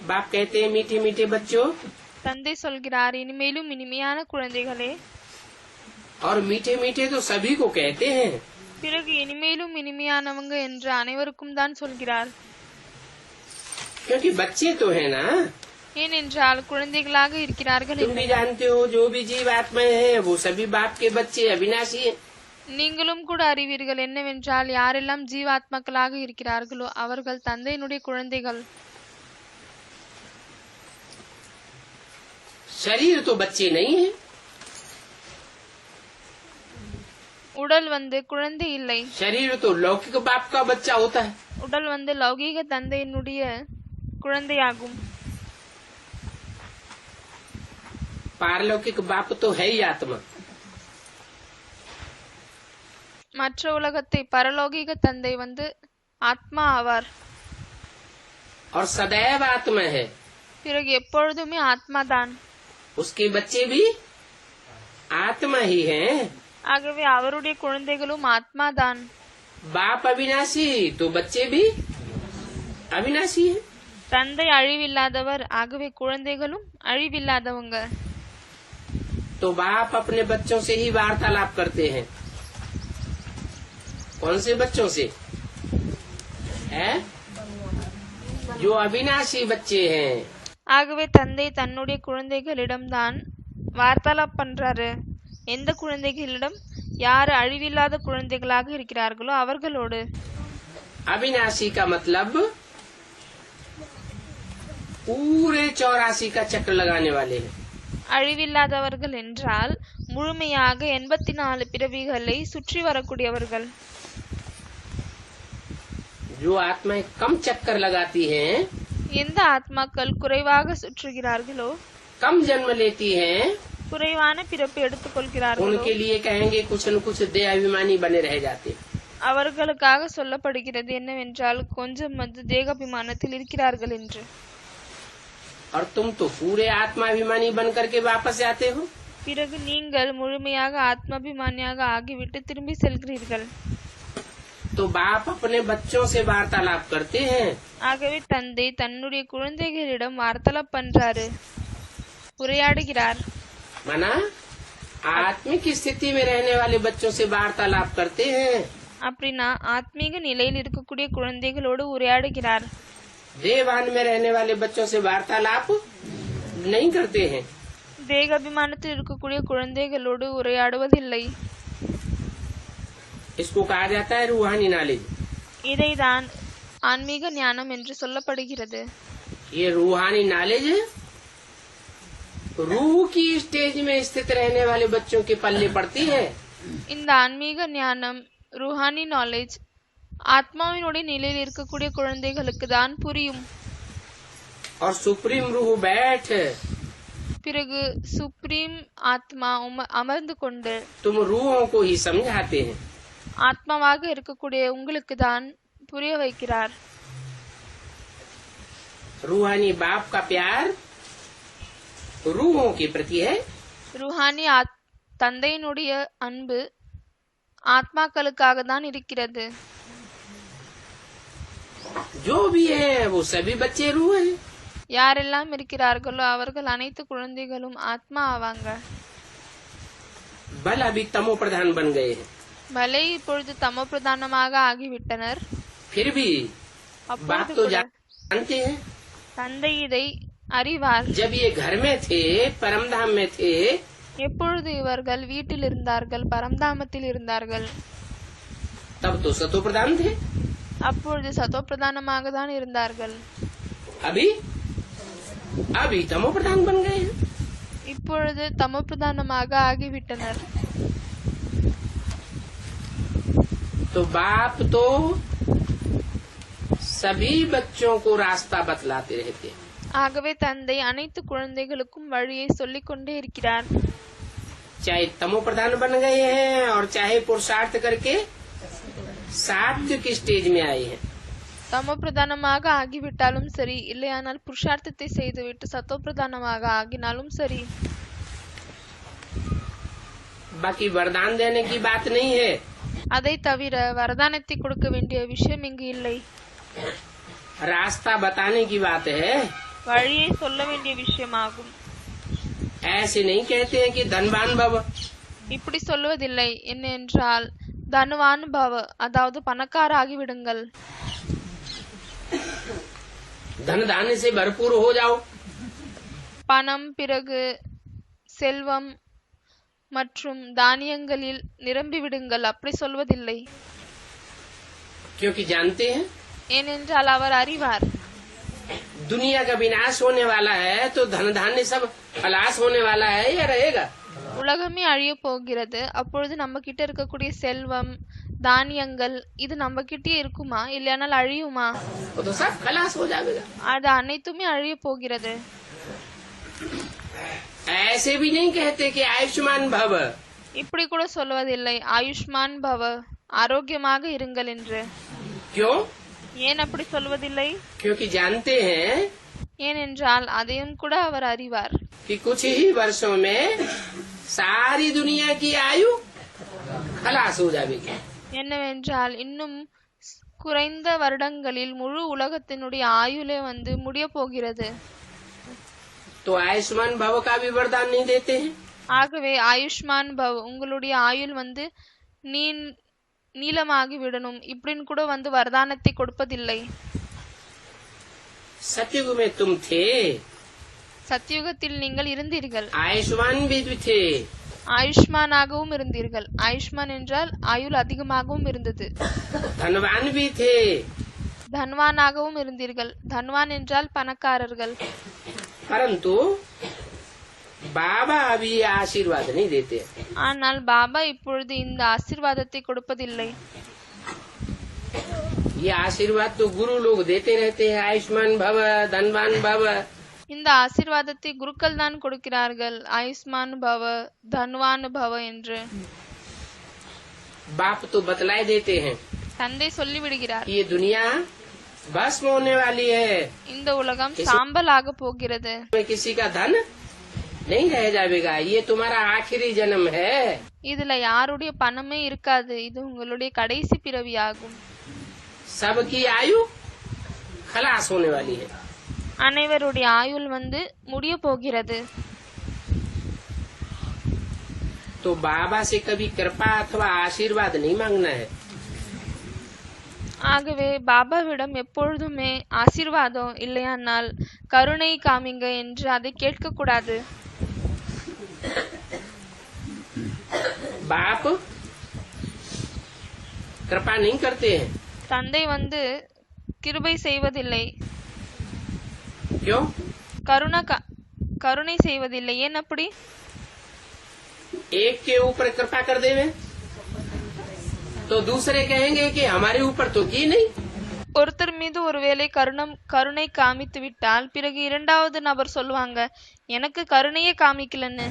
बाप कहते हैं मीठे मीठे बच्चों, தந்தை சொல்கிறார், இனிமேலும் இனிமையான குழந்தைகளே. और मीठे मीठे तो सभी को कहते हैं. பிறகு இனிமேலும் இனிமையானவங்க என்று அனைவருக்கும் தான் சொல்கிறார். क्योंकि बच्चे तो है ना। ஏனென்றால் குழந்தைகளாக இருக்கிறார்கள். तुम भी जानते हो जो भी जीव आत्माएं हैं वो सभी बाप के बच्चे अविनाशी हैं। நீங்களும் கூட அறிவீர்கள் என்னவென்றால் யாரெல்லாம் ஜீவாத்மாக்களாக இருக்கிறார்களோ அவர்கள் தந்தையினுடைய குழந்தைகள். शरीर तो बच्चे नहीं है। உடல் குழந்தை இல்லை. शरीर तो लौकिक बाप का बच्चा होता है। உடல் லௌகீக தந்தையினுடைய குழந்தையாகும். पारलौकिक बाप तो है ही आत्मा। மற்ற உலகத்தை பரலோகிக தந்தை ஆத்மா ஆவார். और सदैव आत्मा है। பிறகு எப்பொழுதுமே ஆத்மாதான். उसके बच्चे भी आत्मा ही हैं। ஆகவே அவருடைய குழந்தைகளும் ஆத்மாதான். बाप अविनाशी तो बच्चे भी अविनाशी है। தந்தை அழிவில்லாதவர், ஆகவே குழந்தைகளும் அழிவில்லாதவங்க. तो बाप अपने बच्चों से ही वार्तालाप करते हैं। कौन से बच्चों से है? जो अविनाशी बच्चे हैं। ஆகவே தந்தை தன்னுடைய குழந்தைகளிடம்தான் வார்த்தாலாப் பண்றாரு. எந்த குழந்தைகளிடம்? யார் அழிவில்லாத குழந்தைகளாக இருக்கிறார்களோ அவர்களோடு. अविनाशी का मतलब पूरे 84 का चक्र लगाने वाले हैं। அழிவில்லாதவர்கள் என்றால் முழுமையாக 84 பிறவிகளை சுற்றி வரக்கூடியவர்கள். जो आत्माएं कम चक्कर लगाती हैं, எந்த ஆத்மாக்கள் குறைவாக சுற்றுகிறார்களோ, कम जन्म लेती हैं, குறைவான பிறப்பு எடுத்துக்கொள்கிறார்களோ उनके लिए कहेंगे कुछ न कुछ देहाभिमानी बने रह जाते। அவர்களுக்காக சொல்லப்படுகிறது என்னவென்றால் கொஞ்சம் தேகாபிமானத்தில் இருக்கிறார்கள் என்று. और तुम तो पूरे आत्माभिमानी बन करके वापस आते हो। பிறகு நீங்கள் முழுமையாக ஆத்மாபிமானியாக ஆகிவிட்டு திரும்பி செல்கிறீர்கள். तो बाप अपने बच्चों से वार्तालाप करते हैं। ஆகவே தந்தை தன்னுடைய குழந்தைகளிடம் வார்த்தாலாப் பண்றாரு, உரையாடுகிறார். माना आत्मिक स्थिति में रहने वाले बच्चों से वार्तालाप करते हैं। அப்படின்னா ஆத்மீக நிலையில் இருக்கக்கூடிய குழந்தைகளோடு உரையாடுகிறார். देवान में रहने वाले बच्चों से वार्तालाप नहीं करते हैं। தேகாபிமானத்தில் இருக்கக்கூடிய குழந்தைகளோடு உரையாடுவதில்லை. इसको कहा जाता है रूहानी नॉलेज। இதைதான் ஆன்மீக ஞானம் என்று சொல்லப்படுகிறது. ये रूहानी नॉलेज रूह की स्टेज में स्थित रहने वाले बच्चों के पल्ले पड़ती है। இந்த ஆன்மீக ஞானம் ரூஹானி நாலேஜ் ஆத்மாவினுடைய நிலையில் இருக்கக்கூடிய குழந்தைகளுக்கு தான் புரியும். और सुप्रीम रूह बैठ பிறகு சுப்ரீம் ஆத்மா அமர்ந்து கொண்டு तुम रूहों को ही समझाते हैं। ஆத்மாவாக இருக்கக்கூடிய உங்களுக்கு தான் புரிய வைக்கிறார். रूहानी बाप का प्यार रूहों के प्रति है। ரூஹானி தந்தையினுடைய அன்பு ஆத்மாக்களுக்காக தான் இருக்கிறது. जो भी है वो सभी बच्चे रूह हैं। யாரெல்லாம் இருக்கிறார்களோ அவர்கள் அனைத்து குழந்தைகளும் ஆத்மா ஆவாங்க. बल अभी तमो प्रधान बन गए हैं। பலே இப்பொழுது தமோ பிரதானமாக ஆகிவிட்டனர். फिर भी बाप तो जानते हैं। தந்தை இதை அறிவார். जब ये घर में थे, परमधाम में थे, எப்பொழுது இவர்கள் வீட்டில் இருந்தார்கள், பரம்தாமத்தில் இருந்தார்கள், तब तो सतो प्रधान थे। அப்பொழுது சதோ பிரதானமாக தான் இருந்தார்கள். अभी तमो प्रधान बन गए हैं। இப்பொழுது தமோ பிரதானமாக ஆகிவிட்டனர். तो बाप तो सभी बच्चों को रास्ता बतलाते रहते हैं। ஆகவே தந்தை அனைத்து குழந்தைகளுக்கும் வழியை சொல்லிக் கொண்டே இருக்கிறார். चाहे तमो प्रधान बन गए हैं और चाहे पुरुषार्थ करके सात्विक स्टेज में आए हैं। தமோ பிரதானமாக ஆகிவிட்டாலும் சரி, இல்லையானால் புருஷார்த்தத்தை செய்துவிட்டு சத்தோ பிரதானமாக ஆகினாலும் சரி. बाकी वरदान देने की बात नहीं है। அதை தவிர வரதானத்தை கொடுக்க வேண்டிய விஷயம் இங்கு இல்லை. रास्ता बताने की बात है। வழியை சொல்ல வேண்டிய விஷயமாகும். ऐसे नहीं कहते हैं कि धनवान भव। இப்படி சொல்லுவதில்லை. என்ன என்றால் தனுவான் பவ, அதாவது பணக்கார ஆகிவிடுங்கள். धन धान्य से भरपूर हो जाओ. பணம், பிறகு செல்வம் மற்றும் தானியங்களில் நிரம்பி விடுங்கள். அப்படி சொல்வதில்லை. क्योंकि जानते हैं ஏனென்றால் அவர் அறிவார். दुनिया का विनाश होने वाला है, तो धन धान्य सब खलास होने वाला है या रहेगा? உலகமே அழிய போகிறது. அப்பொழுது நம்ம கிட்ட இருக்கக்கூடிய செல்வம், தானியங்கள் இது நம்ம கிட்டே இருக்குமா, இல்லையானால் அழியுமா? वो तो सब खलास हो जाएगा. அது அனைத்துமே அழிய போகிறது. ऐसे भी नहीं कहते कि आयुष्मान भव. இப்படி கூட சொல்வதில்லை ஆயுஷ்மான் பவ, ஆரோக்கியமாக இருங்கள் என்று. क्यों? ஏன் அப்படி சொல்வதில்லை? क्योंकि जानते हैं ஏனென்றால் அதையும் கூட அவர் அறிவார். कि कुछ ही वर्षों में सारी दुनिया की आयु खलास हो जाएगी. என்னவென்றால் இன்னும் குறைந்த வருடங்களில் முழு உலகத்தினுடைய ஆயுளே முடிய போகிறது. तो आयुष्मान भव का भी वरदान नहीं देते हैं. ஆகவே ஆயுஷ்மான் பவ், உங்களுடைய ஆயுள் நீளமாகி விடணும் இப்படின்னு கூட வரதானத்தை கொடுப்பதில்லை. सतयुग में तुम थे, சத்தியுகத்தில் நீங்கள் இருந்தீர்கள், आयुष्मान भी थे, ஆயுஷ்மானாகவும் இருந்தீர்கள். ஆயுஷ்மான் என்றால் ஆயுள் அதிகமாகவும் இருந்தது. धनवान भी थे, தன்வானாகவும் இருந்தீர்கள். தன்வான் என்றால் பணக்காரர்கள். परंतु बाबा अभी आशीर्वाद नहीं देते. ஆனால் பாபா இப்பொழுது இந்த ஆசீர்வாதத்தை கொடுப்பதில்லை. ये आशीर्वाद तो गुरु लोग देते रहते हैं, आयुष्मान भव, धनवान भव. இந்த ஆசீர்வாதத்தை குருக்கள் தான் கொடுக்கிறார்கள், ஆயுஷ்மான் பவ, தன்வான் பவ என்று. बाप तो बतलाए देते हैं தந்தை சொல்லி விடுகிறார், कि ये दुनिया भस्म होने वाली है, இந்த உலகம் சாம்பலாக போகிறது, में किसी का धन नहीं रह जाएगा, ये तुम्हारा आखिरी जन्म है. இதுல யாருடைய பணமே இருக்காது, இது உங்களுடைய கடைசி பிறவியாகும். सबकी आयु खलास होने वाली है. அனைவருடைய ஆயுள் முடிய போகிறது. तो बाबा से कभी कृपा अथवा आशीर्वाद नहीं मांगना है. ஆகவே பாபாவிடம் எப்பொழுதுமே ஆசீர்வாதம் இல்லையானால் கருணை காமிங்க என்று அதை கேட்க கூடாது. बाप कृपा नहीं करते हैं. தந்தை கிருபை செய்வதில்லை. क्यों? கருணை செய்வதில்லை. ஏன் அப்படி? एक के ऊपर कृपा कर देवे तो दूसरे कहेंगे कि हमारे ऊपर तो की नहीं. ஒருத்தர் மீது ஒருவேளை கருணை காமித்து விட்டால் பிறகு இரண்டாவது நபர் சொல்லுவாங்க, எனக்கு கருணையே காமிக்கலன்னு.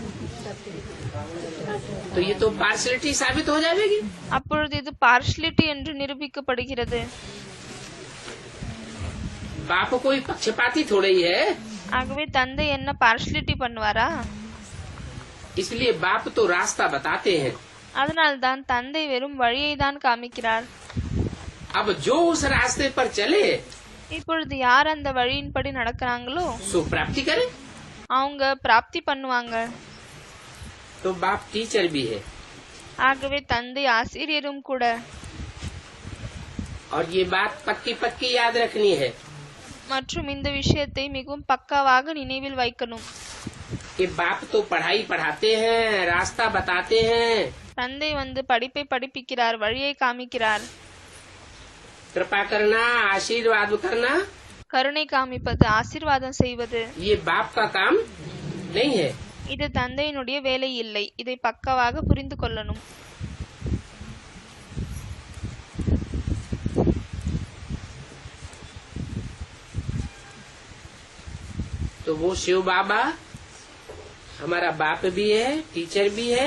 तो ये तो पार्शलिटी साबित हो जाएगी. அப்பொழுது இது பார்ஷலிட்டி என்று நிரூபிக்கப்படுகிறது. बाप कोई पक्षपाती थोड़ा ही है. ஆகவே தந்தை என்ன பார்ஷலிட்டி பண்ணுவாரா? इसलिए बाप तो रास्ता बताते हैं. அதனால்தான் தந்தை வெறும் வழியை தான் காமிக்கிறார். अब जो उस रास्ते पर चले இப்பொழுது யார் அந்த வழியின்படி நடக்கிறாங்களோ सो प्राप्ति करे. அவங்க பிராப்தி பண்ணுவாங்க. तो बाप टीचर भी है ஆகவே தந்தை ஆசிரியரும் கூட. और ये बात पक्की पक्की याद रखनी है மற்றும் இந்த விஷயத்தை மிகவும் பக்காவாக நினைவில் வைக்கணும். कि बाप तो पढ़ाई पढ़ाते हैं, रास्ता बताते हैं. தந்தை படிப்பை படிப்பிக்கிறார், வழியை காமிக்கிறார். कृपा करना, आशीर्वाद करना கருணை காமிப்பது, ஆசீர்வாதம் செய்வது ये बाप का काम नहीं है. இது தந்தையினுடைய வேலை இல்லை. இதை பக்காவாக புரிந்து கொள்ளணும். तो वो शिव बाबा हमारा बाप भी है, टीचर भी है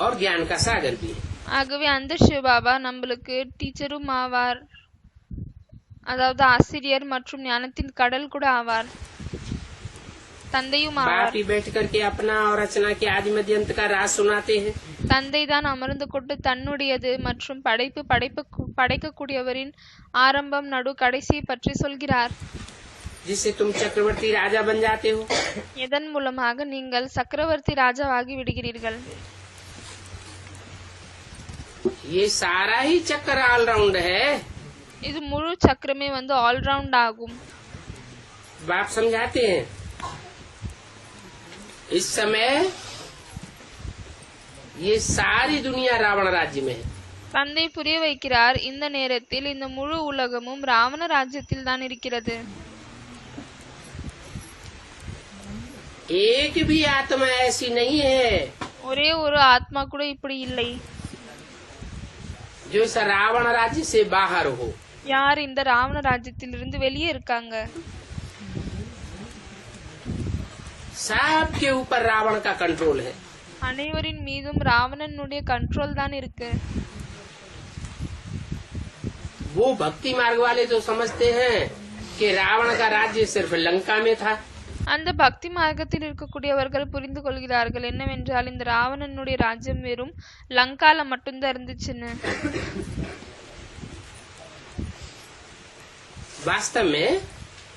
और ज्ञान का सागर भी है. ஆகவே அந்த சிவபாபா நம்மளுக்கு டீச்சரும் ஆவார், அதாவது ஆசிரியர் மற்றும் ஞானத்தின் கடல் கூட ஆவார். தந்தையும் बाप ஆவார். ही बैठ करके अपना और रचना के आदि मध्य अंत का राज सुनाते हैं. தந்தை தான் அமர்ந்து கொண்டு தன்னுடையது மற்றும் படைக்கக்கூடியவரின் ஆரம்பம், நடு, கடைசியை பற்றி சொல்கிறார். जिससे तुम चक्रवर्ती राजा बन जाते हो. எதன் மூலமாக நீங்கள் சக்கரவர்த்தி ராஜாவாகி விடுகிறீர்கள். ये सारा ही चक्कर ऑलराउंड है। இது முழு சக்கரமே வந்து ஆல்ரவுண்ட் ஆகும். बाप समझाते हैं इस समय ये सारी दुनिया रावण राज्य में है। தந்தை புரிய வைக்கிறார், இந்த நேரத்தில் இந்த முழு உலகமும் ராவண ராஜ்யத்தில் தான் இருக்கிறது. एक भी आत्मा ऐसी नहीं है ஒரே ஒரு ஆத்மா கூட இப்படி இல்லை जो इस रावण राज्य से बाहर हो। யார் இந்த ராவண ராஜ்யத்திலிருந்து வெளியே இருக்காங்க. सबके ऊपर रावण का कंट्रोल है। அனைவரின் மீதும் ராவணனுடைய கண்ட்ரோல் தான் இருக்கு. वो भक्ति मार्ग वाले तो समझते हैं कि रावण का राज्य सिर्फ लंका में था। அந்த பக்தி மார்க்கத்தில் இருக்கக்கூடியவர்கள் புரிந்து கொள்கிறார்கள் என்னவென்றால் இந்த ராவணனுடைய ராஜ்யம் வெறும் லங்கால மட்டும்தான் இருந்துச்சுன்னு. वास्तव में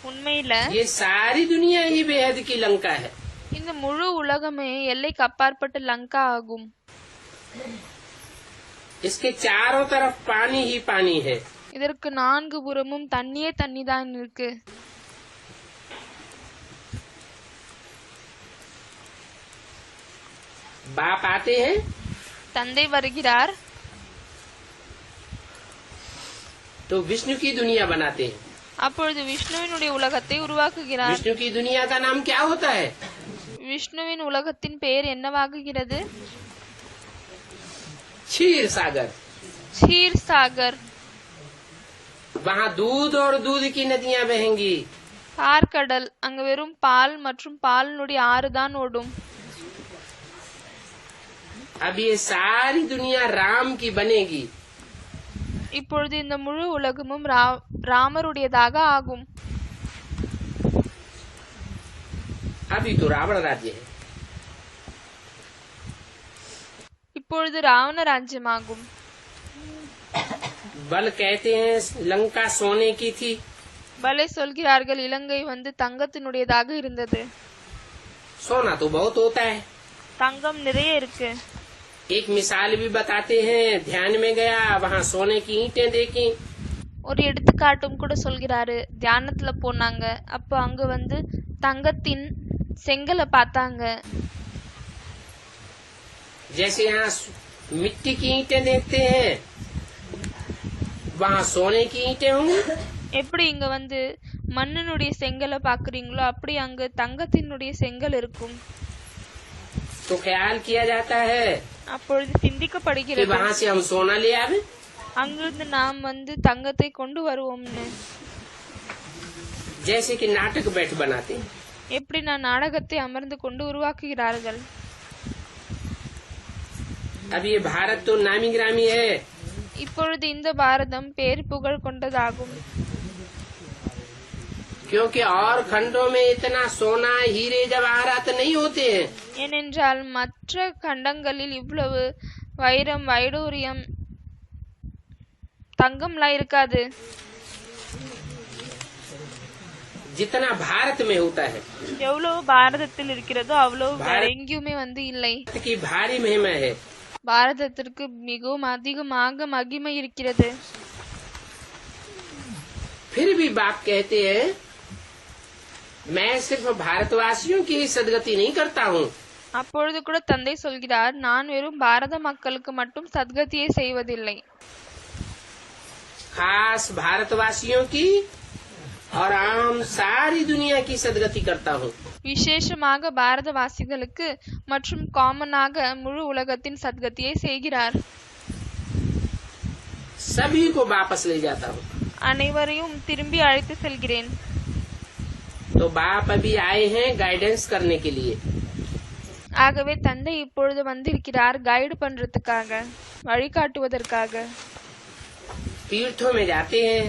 உண்மையில ये सारी दुनिया ही बेहद की लंका है। இந்த முழு உலகமே எல்லைக்கு அப்பாற்பட்ட லங்கா ஆகும். इसके चारों तरफ पानी ही पानी है। இதற்கு நான்கு புறமும் தண்ணியே தண்ணி தான் இருக்கு. बाप आते हैं தந்தை வருகிறார், तो विष्णु की दुनिया बनाते हैं। அப்பொழுது விஷ்ணுவினுடைய உலகத்தை உருவாக்குகிறார். विष्णु की दुनिया का नाम क्या होता है? விஷ்ணுவின் உலகத்தின் பெயர் என்னவாகுகிறது? क्षीर सागर। क्षीर सागर. वहाँ दूध और दूध की नदियाँ बहेंगी। பார்க்கடல். அங்க வெறும் பால் மற்றும் பாலினுடைய ஆறு தான் ஓடும். अब ये सारी दुनिया राम की बनेगी। இப்பொழுது இந்த முழு உலகமும் ராமருடையதாக ஆகும். अभी तो रावण राज्य है। இப்பொழுது ராவண ராஜ்யமாகும். बल कहते हैं लंका सोने की थी। பலே சொல்கிறார்கள் இலங்கை வந்து தங்கத்தினுடையதாக இருந்தது. सोना तो बहुत होता है। தங்கம் நிறைய இருக்கு. एक मिसाल भी बताते हैं, ध्यान में गया वहाँ सोने की ईंटें देखी। ஒரு எடுத்துக்காட்டும் கூட சொல்கிறாரு. தியானத்துல போனாங்க, அப்ப அங்க வந்து தங்கத்தின் செங்கலை பார்த்தாங்க. जैसे यहाँ मिट्टी की ईंटें देखते हैं वहाँ सोने की ईंटें होंगी। எப்படி இங்க வந்து மண்ணினுடைய செங்கலை பாக்குறீங்களோ அப்படி அங்க தங்கத்தினுடைய செங்கல் இருக்கும். तो ख्याल किया जाता है அப்பொழுது कि சிந்திக்கப்படுகிறது, वहाँ से हम सोना ले आवे। அங்கிருந்து நாம் வந்து தங்கத்தை கொண்டு வருவோம்னு. जैसे कि नाटक बैठ बनाते हैं। எப்படி நான் நாடகத்தை அமர்ந்து கொண்டு உருவாக்குகிறார்கள். अब ये भारत तो नामी ग्रामी है। இப்பொழுது இந்த பாரதம் பேர் புகழ் கொண்டதாகும். क्योंकि और खंडों में इतना सोना हीरे जवाहरात नहीं होते हैं। ஏனென்றால் மற்ற கண்டங்களில் இவ்வளவு வைரம் வைடூரியம் தங்கம்லாம் இருக்காது. जितना भारत में होता है। எவ்வளவு பாரதத்தில் இருக்கிறதோ அவ்வளவு வேற எங்கேயுமே வந்து இல்லை. भारत की भारी महिमा है। பாரதத்திற்கு மிகவும் அதிகமாக மகிமை இருக்கிறது. फिर भी बाप कहते हैं मैं सिर्फ भारतवासियों की ही सदगति नहीं करता हूँ। அப்பொழுது கூட தந்தை சொல்கிறார், நான் வெறும் பாரத மக்களுக்கு மட்டும் சத்கதியை செய்வதில்லை, खास भारतवासियों की और आम सारी दुनिया की सदगति करता हूँ। விசேஷமாக பாரதவாசிகளுக்கு மற்றும் காமனாக முழு உலகத்தின் சத்கதியை செய்கிறார். सभी को वापस ले जाता हूँ। அனைவரையும் திரும்பி அழைத்து செல்கிறேன். तो बाप अभी आए हैं गाइडेंस करने के लिए। ஆகவே தந்தை இப்பொழுது வந்திருக்கிறார் கைடு பண்றதுக்காக, வழிகாட்டுவதற்காக. तीर्थों में जाते हैं,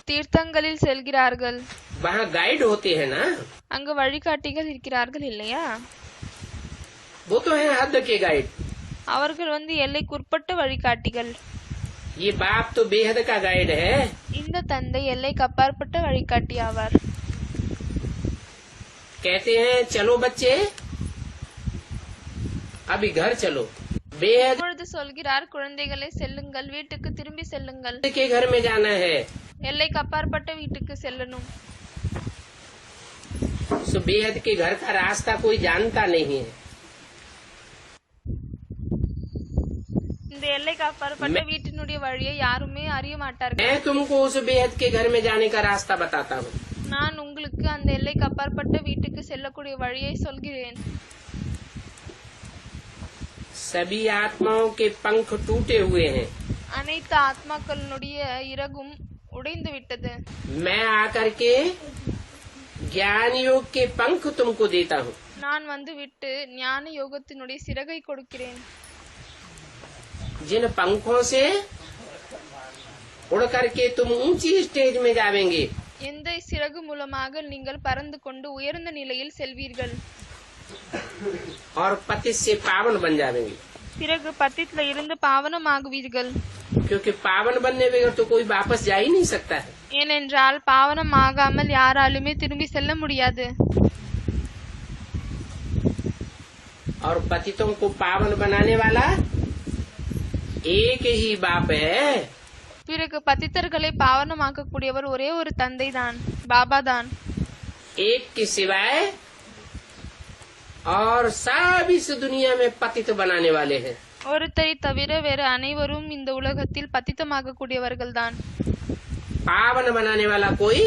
தீர்த்தங்களில் செல்கிறார்கள், वहाँ गाइड होते हैं ना। அங்கு வழிகாட்டிகள் இருக்கிறார்கள் இல்லையா? वो तो है हद के गाइड। அவர்கள் வந்து எல்லைக்குட்பட்ட வழிகாட்டிகள். ये बाप तो बेहद का गाइड है। இந்த தந்தை எல்லைக்கு அப்பாற்பட்ட வழிகாட்டி ஆவார். कहते हैं चलो बच्चे अभी घर चलो। बेहद இப்பொழுது சொல்கிறார், குழந்தைகளே செல்லுங்கள், வீட்டுக்கு திரும்பி செல்லுங்கள், के घर में जाना है। எல்லைக்கு அப்பாற்பட்ட வீட்டுக்கு செல்லணும். सो बेहद के घर का रास्ता कोई जानता नहीं है। இந்த எல்லைக்கு அப்பாற்பட்ட வீட்டினுடைய வழியை யாருமே அறிய மாட்டார்கள். मैं तुमको उस बेहद के घर में जाने का रास्ता बताता हूँ। நான் உங்களுக்கு அந்த எல்லைக்கு அப்பாற்பட்ட வீட்டுக்கு செல்லக்கூடிய வழியை சொல்கிறேன். सभी आत्माओं के पंख टूटे हुए हैं। அனைத்து ஆத்மாக்களுடைய இறகும் உடைந்து விட்டது. मैं आकर के ज्ञान योग के पंख तुमको देता हूँ। நான் வந்து விட்டு ஞான யோகத்தினுடைய சிறகை கொடுக்கிறேன். जिन पंखों से उड़ करके तुम ऊंची स्टेज में जावेंगे, எந்த சிறகு மூலமாக நீங்கள் பறந்து கொண்டு உயர்ந்த நிலையில் செல்வீர்கள். और पतित से पावन बन जावेंगे। பிறகு பத்தித்ல இருந்து பாவனமாகுவீர்கள். क्योंकि पावन बनने बगैर तो कोई वापस जा ही नहीं सकता है। ஏனென்றால் பாவனமாகாமல் யாராலுமே திரும்பி செல்ல முடியாது. और पतितों को पावन बनाने वाला एक ही बाप है। பிறகு பத்தித்தர்களை பாவனமாக்கக்கூடியவர் ஒரே ஒரு தந்தை தான், பாபா தான். एक के सिवाय और सब इस दुनिया में पतित बनाने वाले हैं। ஒருத்தரை தவிர வேறு அனைவரும் இந்த உலகத்தில் பத்தித்தமாக கூடியவர்கள் தான். पावन बनाने वाला कोई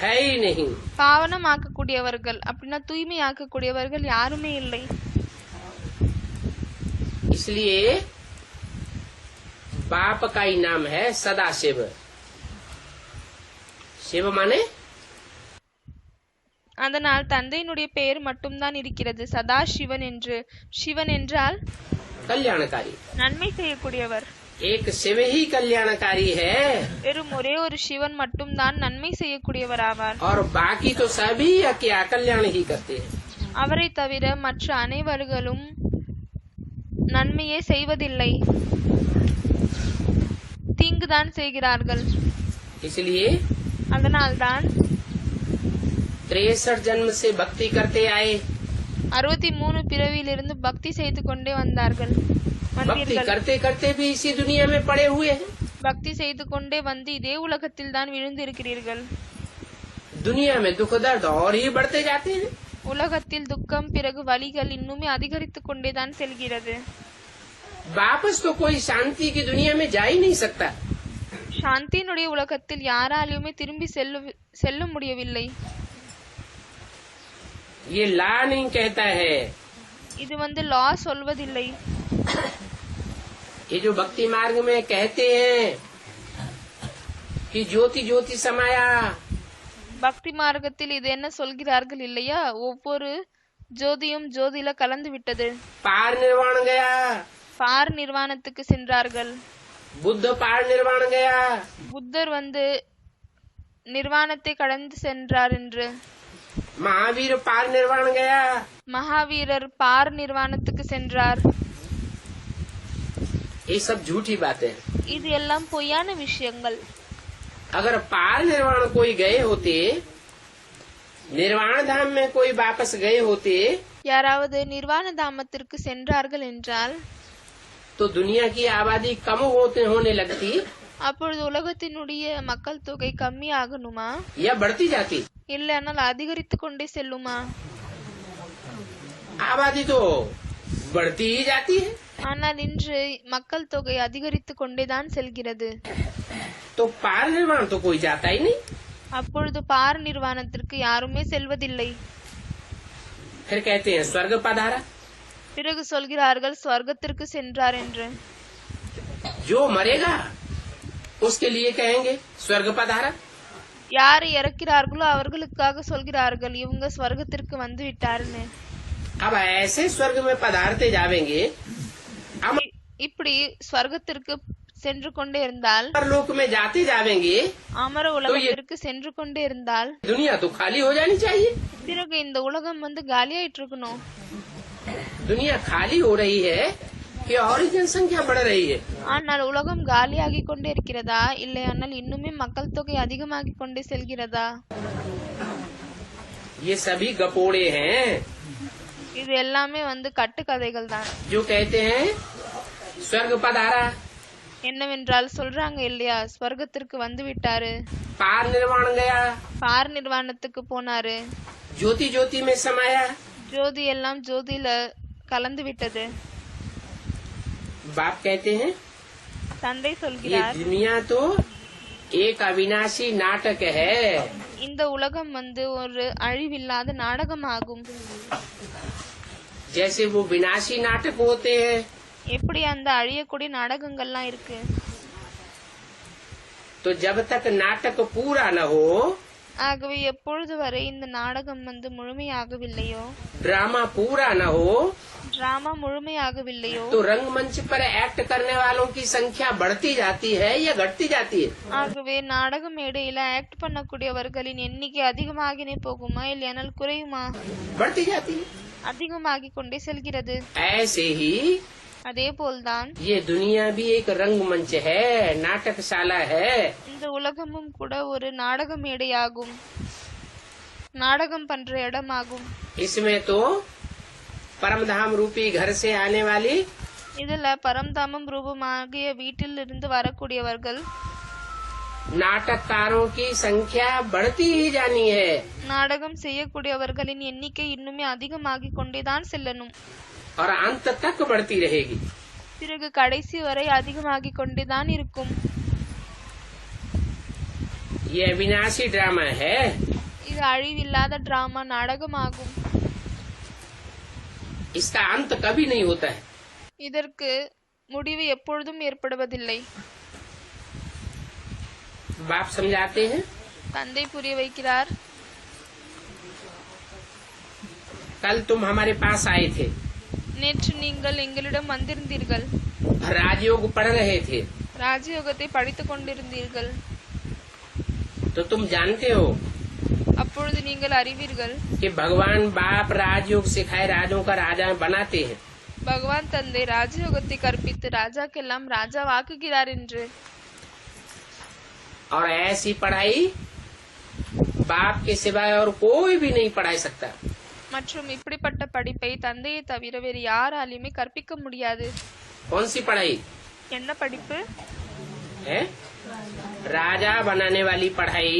है ही नहीं। பாவனமாக்கக்கூடியவர்கள் அப்படின்னா தூய்மையாக்கக்கூடியவர்கள் யாருமே இல்லை. इसलिए बाप का ही नाम है सदाशिव। शिव माने அதனால் தந்தையினுடைய பெயர் மட்டும்தான் இருக்கிறது, சதாசிவன் என்று. சிவன் என்றால் कल्याणकारी। நன்மை செய்யக்கூடியவர். एक शिव ही कल्याणकारी है வெறும் ஒரே ஒரு சிவன் மட்டும்தான் நன்மை செய்யக்கூடியவர் ஆவார். और बाकी तो सभी क्या कल्याण ही करते हैं। அவரை தவிர மற்ற அனைவர்களும் நன்மையே செய்வதில்லை, தீங்குதான் செய்கிறார்கள். इसलिए அதனால்தான் 63 जन्म से भक्ति करते आए। 63 பிறவியிலிருந்து பக்தி செய்து கொண்டே வந்தார்கள். भक्ति வந்தீர்கள். करते करते भी इसी दुनिया में पड़े हुए हैं। பக்தி செய்து கொண்டே வந்து இதே உலகத்தில் தான் விழுந்திருக்கிறீர்கள். दुनिया में दुख दर्द और ही बढ़ते जाते हैं। உலகத்தில் துக்கம் பிறகு வலிகள் இன்னுமே அதிகரித்துக் கொண்டேதான் செல்கிறது. वापस तो कोई शांति की दुनिया में जा ही नहीं सकता। சாந்தியினுடைய உலகத்தில் யாராலையுமே திரும்பி செல்ல முடியவில்லை. ये ला नहीं कहता है। இது லா சொல்வதில்லை. ये जो भक्ति मार्ग में कहते हैं कि ज्योति ज्योति समाया, பக்தி மார்க்கத்தில் இது என்ன சொல்கிறார்கள் இல்லையா, ஒவ்வொரு ஜோதியும் ஜோதியில கலந்து விட்டது. पार निर्वाण गया, பார் நிர்வாணத்துக்கு சென்றார்கள். बुद्ध पार निर्वाण गया, புத்தர் நிர்வாணத்தை கடந்து சென்றார் என்று. महावीर पार निर्वाण गया, மகாவீரர் பார் நிர்வாணத்துக்கு சென்றார். ये सब झूठी बातें हैं। இது எல்லாம் பொய்யான விஷயங்கள். अगर पार निर्वाण कोई गए होते, निर्वाण धाम में कोई वापस गए होते, யாராவது நிர்வாண தாமத்திற்கு சென்றார்கள் என்றால் तो दुनिया की आबादी कम होने लगती அப்பொழுது உலகத்தினுடைய மக்கள் தொகை கம்மி ஆகணுமா या बढ़ती जाती। இல்லையானால் அதிகரித்து கொண்டே செல்லுமா? आबादी तो बढ़ती ही जाती है। ஆனால் இன்று மக்கள் தொகை அதிகரித்து கொண்டேதான் செல்கிறது. तो पार निर्वाण तो कोई जाता ही नहीं। அப்பொழுது பார் நிர்வாணத்திற்கு யாருமே செல்வதில்லை. फिर कहते हैं स्वर्ग पधारा। பிறகு சொல்கிறார்கள் ஸ்வர்க்கத்திற்கு சென்றார் என்று. जो मरेगा उसके लिए कहेंगे स्वर्ग पधारा। யார் இறக்கிறார்களோ அவர்களுக்காக சொல்கிறார்கள் இவங்க ஸ்வர்க்கத்திற்கு வந்து விட்டாருன்னு. अब ऐसे स्वर्ग में पधारते जावेंगे, இப்படி ஸ்வர்க்கத்திற்கு சென்று கொண்டே இருந்தால், लोक में जाते जावेंगे, அமர உலகத்திற்கு சென்று கொண்டே இருந்தால் दुनिया तो खाली हो जानी चाहिए। பிறகு இந்த உலகம் காலியாயிட்டு இருக்கணும். दुनिया खाली हो रही है कि और जनसंख्या बढ़ रही है? ஆனால் உலகம் காலியாகி கொண்டே இருக்கிறதா, இல்லையானால் இன்னுமே மக்கள் தொகை அதிகமாகி கொண்டே செல்கிறதா? ये सभी गपोड़े हैं இது எல்லாமே கட்டுக்கதைகள் தான். जो कहते हैं स्वर्ग पधारा, என்னவென்றால் சொல்றாங்க இல்லையா, ஸ்வர்க்கத்திற்கு வந்து விட்டாரு, पार निर्वाण गया, பார் நிர்வாணத்துக்கு போனாரு, ज्योति ज्योति में समाया। ஜோதி எல்லாம் ஜோதியில கலந்து விட்டது. बाप कहते हैं தந்தை ये சொல்கிறார், दुनिया तो एक अविनाशी नाटक है। இந்த உலகம் ஒரு அழிவில்லாத நாடகமாகும். जैसे वो विनाशी नाटक होते हैं, எப்படி அந்த அழியக்கூடிய நாடகங்கள்லாம் இருக்கு. तो जब तक नाटक पूरा न हो, ஆகவே எப்பொழுது வரை இந்த நாடகம் முழுமையாகவில்லையோ, ड्रामा पूरा न हो, டிராமா முழுமையாகவில்லையோ, तो रंगमंच पर एक्ट करने वालों की संख्या बढ़ती जाती है या घटती जाती है? ஆகவே நாடக மேடையில ஆக்ட் பண்ணக்கூடியவர்களின் எண்ணிக்கை அதிகமாகினே போகுமா இல்லையானால் குறையுமா? बढ़ती जाती है। அதிகமாகிக் கொண்டே செல்கிறது. ऐसे ही அதே போல்தான் ये दुनिया भी एक रंगमंच है, नाटकशाला है। இந்த உலகமும் கூட ஒரு நாடக மேடையாகும், நாடகம் பண்ற இடமாகும். इसमें तो परमधाम रूपी घर से आने वाली இதுல பரம்தாமம் ரூபமாகிய வீட்டில் இருந்து வரக்கூடியவர்கள், नाटककारों की संख्या बढ़ती ही जानी है। நாடகம் செய்யக்கூடியவர்களின் எண்ணிக்கை இன்னுமே அதிகமாகிக் கொண்டேதான் செல்லணும். और अंत तक बढ़ती रहेगी। பிறகு கடைசி வரை அதிகமாகிக் கொண்டேதான் இருக்கும். ये अविनाशी ड्रामा है। இது அழிவில்லாத டிராமா நாடகமாகும். इसका अंत कभी नहीं होता है। இதற்கு முடிவு எப்பொழுதும் ஏற்படுவதில்லை. बाप समझाते हैं, தந்தை புரிய வைக்கிறார். कल तुम हमारे पास आए थे, நேற்று நீங்கள் எங்களிடம் வந்திருந்தீர்கள், राजयोग पढ़ रहे थे, ராஜயோகத்தை படித்துக் கொண்டிருந்தீர்கள். तो तुम जानते हो அப்பொழுது நீங்கள் அறிவீர்கள், कि भगवान बाप राजयोग सिखाए राजों का राजा बनाते हैं। பகவான் தந்தை ராஜயோகத்தை கற்பித்து ராஜாக்கெல்லாம் ராஜாவாக்குகிறார் என்று. और ऐसी पढ़ाई बाप के सिवाय और कोई भी नहीं पढ़ा सकता। மற்றும் இப்படிப்பட்ட படிப்பை தந்தையை தவிர வேறு யாராலையுமே கற்பிக்க முடியாது. कौन सी पढ़ाई என்ன படிப்பு? है? राजा बनाने वाली पढ़ाई,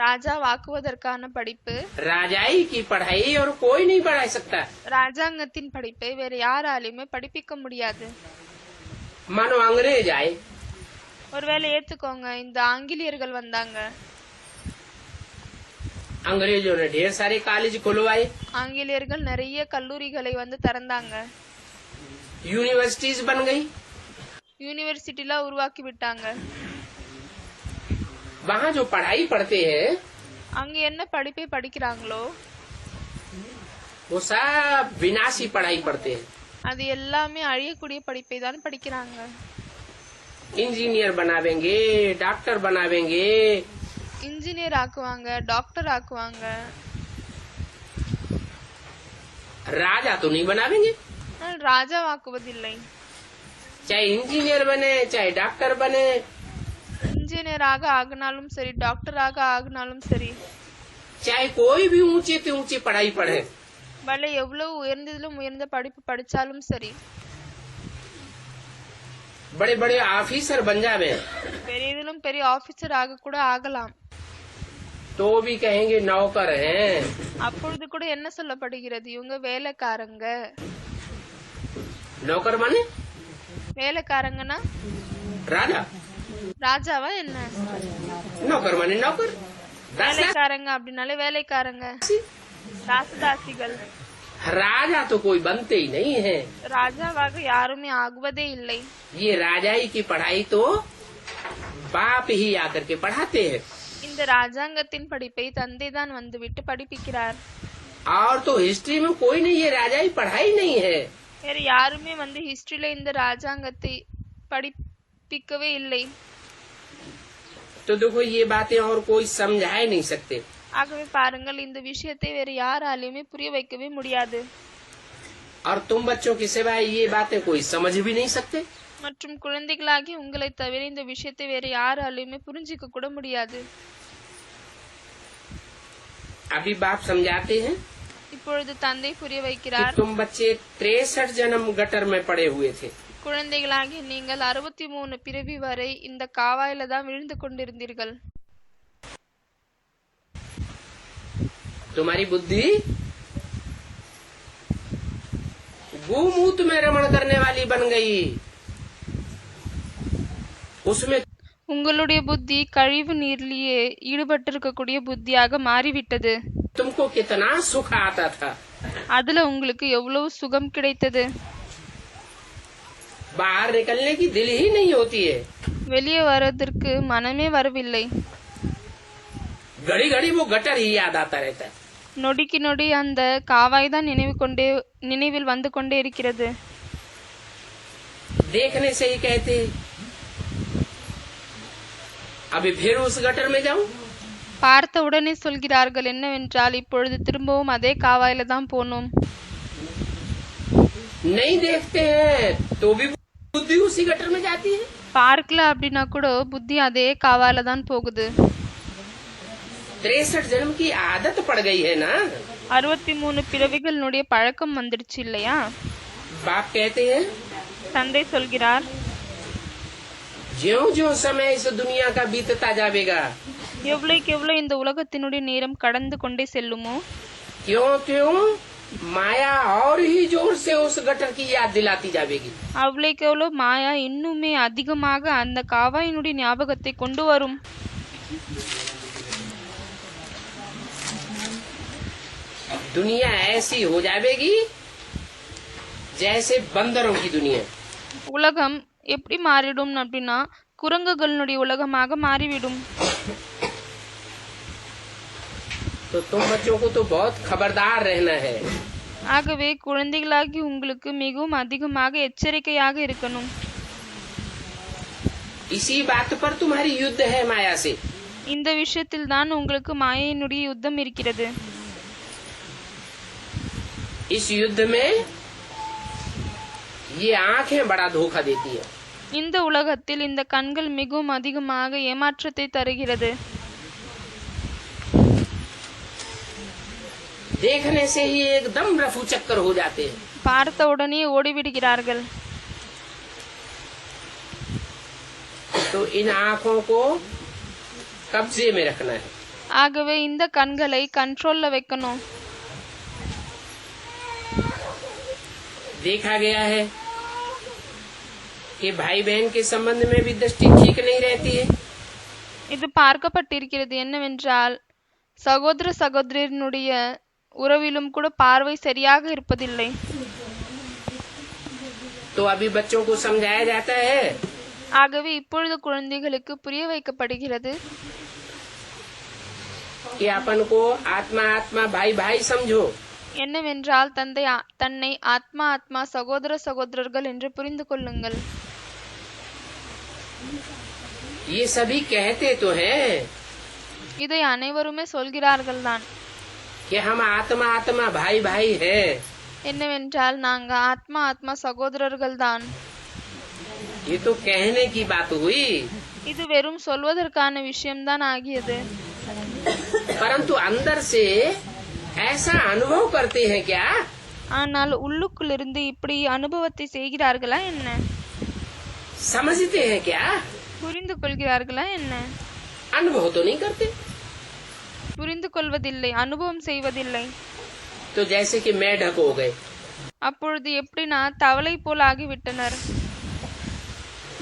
ராஜா வாக்குவதற்கான படிப்பு, राजाई की पढ़ाई और कोई नहीं पढ़ा सकता। ராஜாங்கத்தின் படிப்பை வேற யாராலையுமே படிப்பிக்க முடியாது. मानो अंग्रेज आए, ஒருவேளை ஏத்துக்கோங்க, இந்த ஆங்கிலேயர்கள் வந்தாங்க, अंग्रेजों ने ढेर सारे कॉलेज खुलवाए, ஆங்கிலேயர்கள் நிறைய கல்லூரிகளை திறந்தாங்க, यूनिवर्सिटीज बन गई, யூனிவர்சிட்டிலாம் உருவாக்கி விட்டாங்க. वहाँ जो पढ़ाई पढ़ते हैं அங்க என்ன படிப்பை படிக்கிறாங்களோ वो सब विनाशी पढ़ाई पढ़ते हैं। அது எல்லாமே அழியக்கூடிய படிப்பை தான் படிக்கிறாங்க. इंजीनियर बनावेंगे, डॉक्टर बनावेंगे, இன்ஜினியர் ஆக்குவாங்க, டாக்டர் ஆக்குவாங்க, राजा तो नहीं बनावेंगे। ஆனால் ராஜாவாக்குவதில்லை. चाहे इंजीनियर बने, चाहे डॉक्टर बने, இன்ஜினியராக ஆகினாலும் சரி, டாக்டராக ஆகினாலும் சரி, चाहे कोई भी ऊंची से ऊंची पढ़ाई पढ़े, பல எவ்வளவு உயர்ந்ததிலும் உயர்ந்த படிப்பு படிச்சாலும் சரி, बड़े बड़े ऑफिसर बन जावे, பெரியதிலும் பெரிய ஆபீசர் ஆக கூட ஆகலாம். तो भी कहेंगे नौकर हैं। அப்பொழுது கூட என்ன சொல்லப்படுகிறது? இவங்க வேலைக்காரங்க. नौकर माने வேலைக்காரங்கன்னா राजा, ராஜாவா என்ன? नौकर माने नौकर, दास। வேலைக்காரங்க அப்படின்னாலே வேலைக்காரங்க, தாசதாசிகள். राजा तो कोई बनते ही नहीं है। ராஜாவாக யாருமே ஆகுவதே இல்லை. ये राजाई की पढ़ाई तो बाप ही आकर के पढ़ाते हैं। இந்த ராஜாங்கத்தின் படிப்பை தந்தை தான் வந்துவிட்டு படிப்பிக்கிறார். और तो हिस्ट्री में कोई नहीं ये राजाई पढ़ाई नहीं है। வேற யாருமே ஹிஸ்டரியில இந்த ராஜாங்கத்தை படிப்பிக்கவே இல்லை. तो देखो ये बातें और कोई समझा ही नहीं सकते। ஆகவே பாருங்கள், இந்த விஷயத்தை வேற யாராலையுமே புரிய வைக்கவே முடியாது. और तुम बच्चों की सिवाय ये बातें कोई समझ भी नहीं सकते। மற்றும் குழந்தைகளாகி உங்களை தவிர இந்த விஷயத்தை வேற யாராலையுமே புரிஞ்சிக்க கூட முடியாது. अभी बाप समझाते हैं இப்பொழுது தந்தை புரிய कि வைக்கிறார், तुम बच्चे 63 जन्म गटर में पड़े हुए थे। குழந்தைகளாகிய நீங்கள் 63 பிறவி வரை இந்த காவாயில தான் விழுந்து கொண்டிருந்தீர்கள். तुम्हारी बुद्धि गोमूत्र में रमण करने वाली बन गई। उसमें உங்களுடைய புத்தி கழிவு நீர்லயே ஈடுபட்டிருக்கக்கூடிய புத்தியாக மாறிவிட்டது. तुमको कितना सुख आता था, அதுல உங்களுக்கு எவ்வளவு சுகம் கிடைத்தது. बाहर निकलने की दिल ही नहीं होती है। வெளியே வருவதற்கு மனமே வரவில்லை. घड़ी घड़ी वो गटर ही याद आता रहता है। நொடிக்கு நொடி அந்த காவாய் தான் நினைவில் வந்து கொண்டே இருக்கிறது. देखने से ही कहते अभी फिर उस गटर में जाऊं। பார்த்த உடனே சொல்கிறார்கள் என்னவென்றால் இப்பொழுது திரும்பவும் அதே காவாயில தான் போனோம். नहीं देखते हैं तो भी बुद्धि उसी गटर में जाती है। பார்க்கல அப்படின்னா கூட புத்தி அதே காவாயில தான் போகுது. 63 जन्म की आदत पड़ गई है ना। 63 பிறவிகளுடைய பழக்கம் வந்துடுச்சு இல்லையா. बाप कहते हैं தந்தை சொல்கிறார், ज्यों ज्यों समय इस दुनिया का बीतता जाएगा, எவ்வளவுக்கு எவ்வளவு இந்த உலகத்தினுடைய நேரம் கடந்து கொண்டே செல்லுமோ त्यों त्यों माया और ही जोर से उस गटर की याद दिलाती जाएगी। அவ்வளவுக்கு எவ்வளவு மாயா இன்னுமே அதிகமாக அந்த காவாயினுடைய ஞாபகத்தை கொண்டு வரும். दुनिया ऐसी हो जाएगी जैसे बंदरों की दुनिया। உலகம் எப்படி மாறிடும் அப்படின்னா குரங்குகளுடைய உலகமாக மாறிவிடும். तो तुम बच्चों को तो बहुत खबरदार रहना है। ஆகவே குழந்தைகளாகி உங்களுக்கு மிகவும் அதிகமாக எச்சரிக்கையாக இருக்கணும். इसी बात पर तुम्हारी युद्ध है माया से। இந்த விஷயத்தில் தான் உங்களுக்கு மாயையினுடைய யுத்தம் இருக்கிறது. इस युद्ध में ये आंखें बड़ा धोखा देती है। இந்த உலகத்தில் இந்த கண்கள் மிகவும் அதிகமாக ஏமாற்றத்தை தருகிறது. देखने से ही एकदम रफू चक्कर हो जाते हैं। பார்த்த உடனே ஓடிவிடுகிறார்கள். तो इन आंखों को कब्जे में रखना है। ஆகவே இந்த கண்களை கண்ட்ரோல்ல வைக்கணும். देखा गया है कि भाई बहन के संबंध में भी दृष्टि ठीक नहीं रहती है। இது பார்க்கப்பட்டிருக்கிறது என்னவென்றால் சகோதர சகோதரனுடைய உறவிலும் கூட பார்வை சரியாக இருப்பதில்லை. तो अभी बच्चों को समझाया जाता है ஆகவே இப்பொழுது குழந்தைகளுக்கு புரிய வைக்கப்படுகிறது कि अपन को आत्मा आत्मा भाई भाई समझो। என்னவென்றால் தன்னை ஆத்மா ஆத்மா சகோதர சகோதரர்கள் என்று புரிந்து கொள்ளுங்கள். ये सभी कहते तो हैं இதை அனைவருமே சொல்கிறார்கள் தான். कि हम आत्मा आत्मा भाई भाई हैं। என்னவென்றால் நாங்க ஆத்மா ஆத்மா சகோதரர்கள் தான். ये तो कहने की बात हुई, இது வெறும் சொல்வதற்கான விஷயம்தான் ஆகியது. परंतु अंदर से ऐसा अनुभव करते हैं क्या? ஆனால் உள்ளுக்குள்ளிருந்து இப்படி அனுபவத்தை செய்கிறார்களா என்ன? समझते हैं क्या? புரிந்து கொள்கிறார்களா என்ன? अनुभव तो नहीं करते। புரிந்து கொள்வதில்லை, அனுபவம் செய்வதில்லை. तो जैसे कि मेढक हो गए। அப்பொழுது எப்படின்னா தவளை போல் ஆகிவிட்டனர்.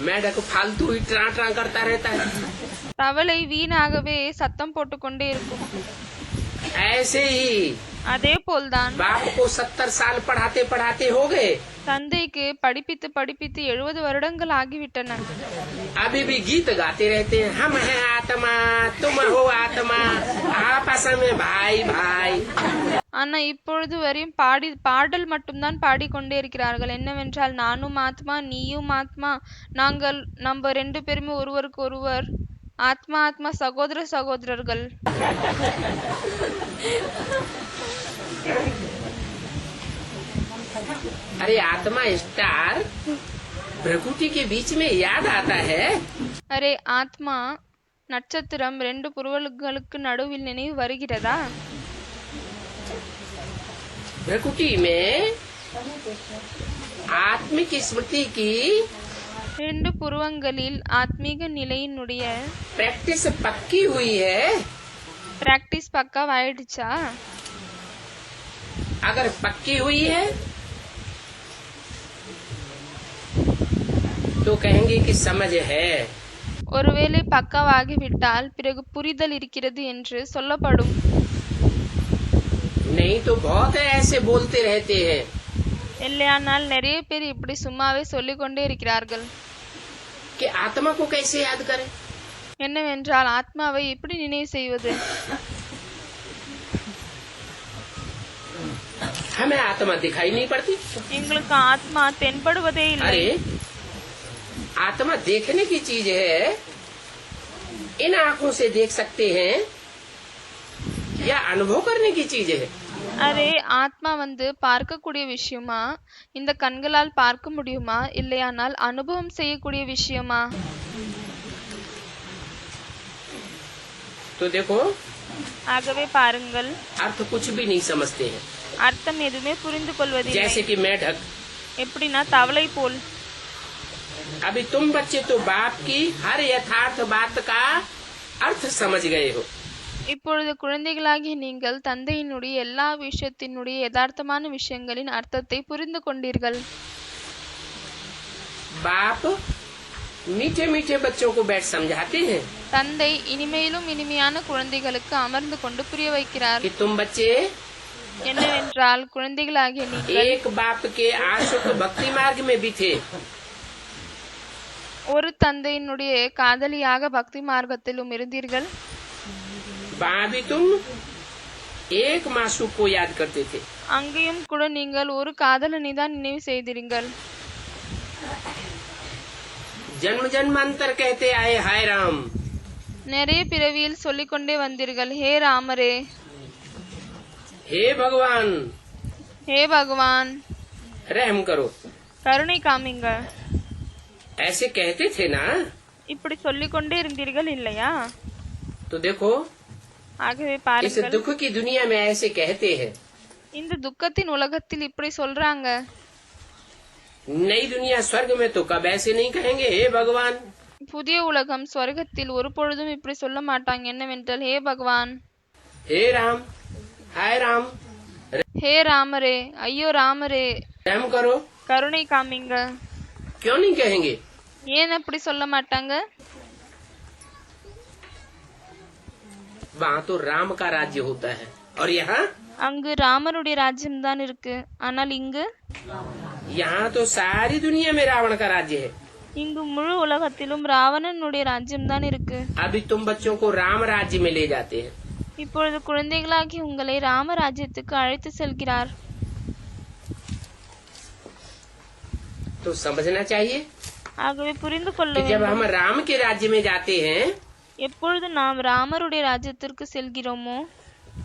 मेढक फालतू ही ट्रा ट्रा करता रहता है। தவளை வீணாகவே சத்தம் போட்டுக்கொண்டே இருக்கும். ऐसे ही அதே போல்தான் बाप को 70 साल पढ़ाते पढ़ाते हो गए, தந்தைக்கு படிப்பித்து படிப்பித்து 70 வருடங்கள் ஆகிவிட்டன. अभी भी गीत गाते रहते हैं, हम हैं आत्मा तुम हो आत्मा आपस में भाई भाई। ஆனா இப்பொழுது வரையும் பாடல் மட்டும்தான் பாடிக்கொண்டே இருக்கிறார்கள். என்னவென்றால் நானும் ஆத்மா நீயும் ஆத்மா, நம்ம 2 பேருமே ஒருவருக்கு ஒருவர் ஆத்மா ஆத்மா சகோதர சகோதரர்கள். अरे आत्मा स्टार प्रकृति के बीच में याद आता है। அரே ஆத்மா நட்சத்திரம் 2 புருவங்களுக்கு நடுவில் நினைவு வருகிறதா? प्रकृति में आत्मिक स्मृति की ரெண்டு புருவங்களில் ஆத்மீக நிலையினுடைய प्रैक्टिस पक्की हुई है। பிராக்டிஸ் பக்காவாயிடுச்சா? अगर पक्की हुई है तो कहेंगे कि समझ है। ஒருவேளை பக்காவாகிவிட்டால் பிறகு புரிதல் இருக்கிறது என்று சொல்லப்படும். नहीं तो बहुत ऐसे बोलते रहते हैं இல்லையானால் நிறைய பேர் இப்படி சும்மாவே சொல்லிக் கொண்டே இருக்கிறார்கள். कि आत्मा को कैसे याद करें। என்னவென்றால் ஆத்மாவை எப்படி நினைவு செய்வது? हमें आत्मा दिखाई नहीं पड़ती। எங்களுக்கு ஆத்மா தென்படுவதே இல்லை. अरे आत्मा देखने की चीज है, इन आंखों से देख सकते हैं या अनुभव करने की चीज है। அரே ஆத்மா பார்க்கக்கூடிய விஷயமா, இந்த கண்களால் பார்க்க முடியுமா, இல்லையானால் அனுபவம் செய்யக்கூடிய விஷயமா? तो देखो ஆகவே பாருங்கள், अर्थ कुछ भी नहीं समझते हैं। அர்த்தம் எதுவுமே புரிந்து கொள்வதில்லை. जैसे कि मेढक, எப்படின்னா தவளை போல். अभी तुम बच्चे तो बाप की हर यथार्थ बात का अर्थ समझ गए हो। இப்பொழுது குழந்தைகளாகிய நீங்கள் தந்தையினுடைய எல்லா விஷயத்தினுடைய யதார்த்தமான விஷயங்களின் அர்த்தத்தை புரிந்து கொண்டீர்கள். बाप मीठे मीठे बच्चों को बैठ समझाते हैं தந்தை இனிமையிலும் இனிமையான குழந்தைகளுக்கு அமர்ந்து கொண்டு புரிய வைக்கிறார். कि तुम बच्चे என்னவென்றால் குழந்தைகளாகிய நீங்கள் एक बाप के आशुक भक्ति मार्ग में भी थे। ஒரு தந்தையினுடைய காதலியாக பக்தி மார்க்கத்திலும் இருந்தீர்கள். वहाँ भी तुम एक मासूक को याद करते थे। அங்கேயும் கூட நீங்கள் ஒரு காதலனை தான் நினைவு செய்தீர்கள். जन्म जन्मांतर कहते आए हाय राम। நிறைய பிறவியில் சொல்லிக்கொண்டே வந்தீர்கள், ஹே ராமரே, हे भगवान ஹே பகவான், रहम करो, கருணை காமிங்க. ऐसे कहते थे ना। இப்படி சொல்லிக்கொண்டே இருந்தீர்கள் இல்லையா? तो देखो ஆகவே इस பாருங்கள், दुख की दुनिया में ऐसे कहते हैं। இந்த துக்கத்தின் உலகத்தில் இப்படி சொல்றாங்க. नई दुनिया स्वर्ग में तो कब ऐसे नहीं कहेंगे हे भगवान। புதிய உலகம் ஸ்வர்க்கத்தில் ஒரு பொழுதும் இப்படி சொல்ல மாட்டாங்க. என்னவென்றால் ஹே பகவான், हे राम, हाय राम, ஹே ராமரே, ஐயோ ராமரே, रहम करो, கருணை காமிங்க. क्यों नहीं कहेंगे। ஏன் அப்படி சொல்ல மாட்டாங்க? वहाँ तो राम का राज्य होता है और यहाँ அங்கு ராமருடைய ராஜ்யம் தான் இருக்கு. ஆனால் यहाँ तो सारी दुनिया में रावण का राज्य है। இங்கு முழு உலகத்திலும் ராவணனுடைய ராஜ்யம் தான் இருக்கு. अभी तुम बच्चों को राम राज्य में ले जाते हैं। இப்பொழுது குழந்தைகளாகி உங்களை ராம ராஜ்யத்துக்கு அழைத்து செல்கிறார். तो समझना चाहिए ஆகவே புரிந்து கொள்ள कि जब வேண்டும், हम राम के राज्य में जाते हैं எப்பொழுது நாம் ராமருடைய ராஜ்யத்திற்கு செல்கிறோமோ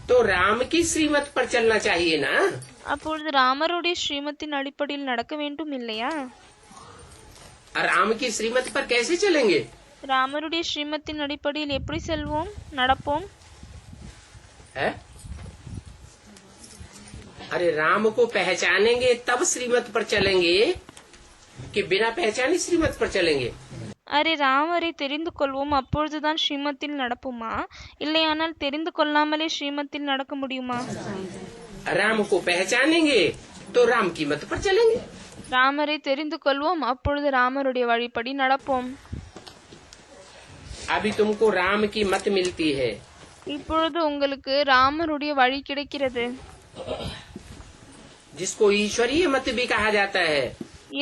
तो राम की श्रीमत पर चलना चाहिए ना। அப்பொழுது ராமருடைய ஸ்ரீமத்தின் அடிப்படையில் நடக்க வேண்டும் இல்லையா? और राम की श्रीमत पर कैसे चलेंगे। ராமருடைய ஸ்ரீமத்தின் அடிப்படையில் எப்படி செல்வோம், நடப்போம்? है? अरे राम को पहचानेंगे तब श्रीमत पर चलेंगे कि बिना पहचाने श्रीमत पर चलेंगे। அரே ராமரை தெரிந்து கொள்வோம், அப்பொழுதுதான் ஸ்ரீமத்தில் நடப்போமா, இல்லையானால் தெரிந்து கொள்ளாமலே ஸ்ரீமத்தில் நடக்க முடியுமா? राम को पहचानेंगे तो राम की मत पर चलेंगे। ராமரை தெரிந்து கொள்வோம், அப்பொழுது ராமருடைய வழிப்படி நடப்போம். अभी तुमको राम की मत मिलती है। இப்பொழுது உங்களுக்கு ராமருடைய வழி கிடைக்கிறது. जिसको ईश्वरीय मत भी कहा जाता है।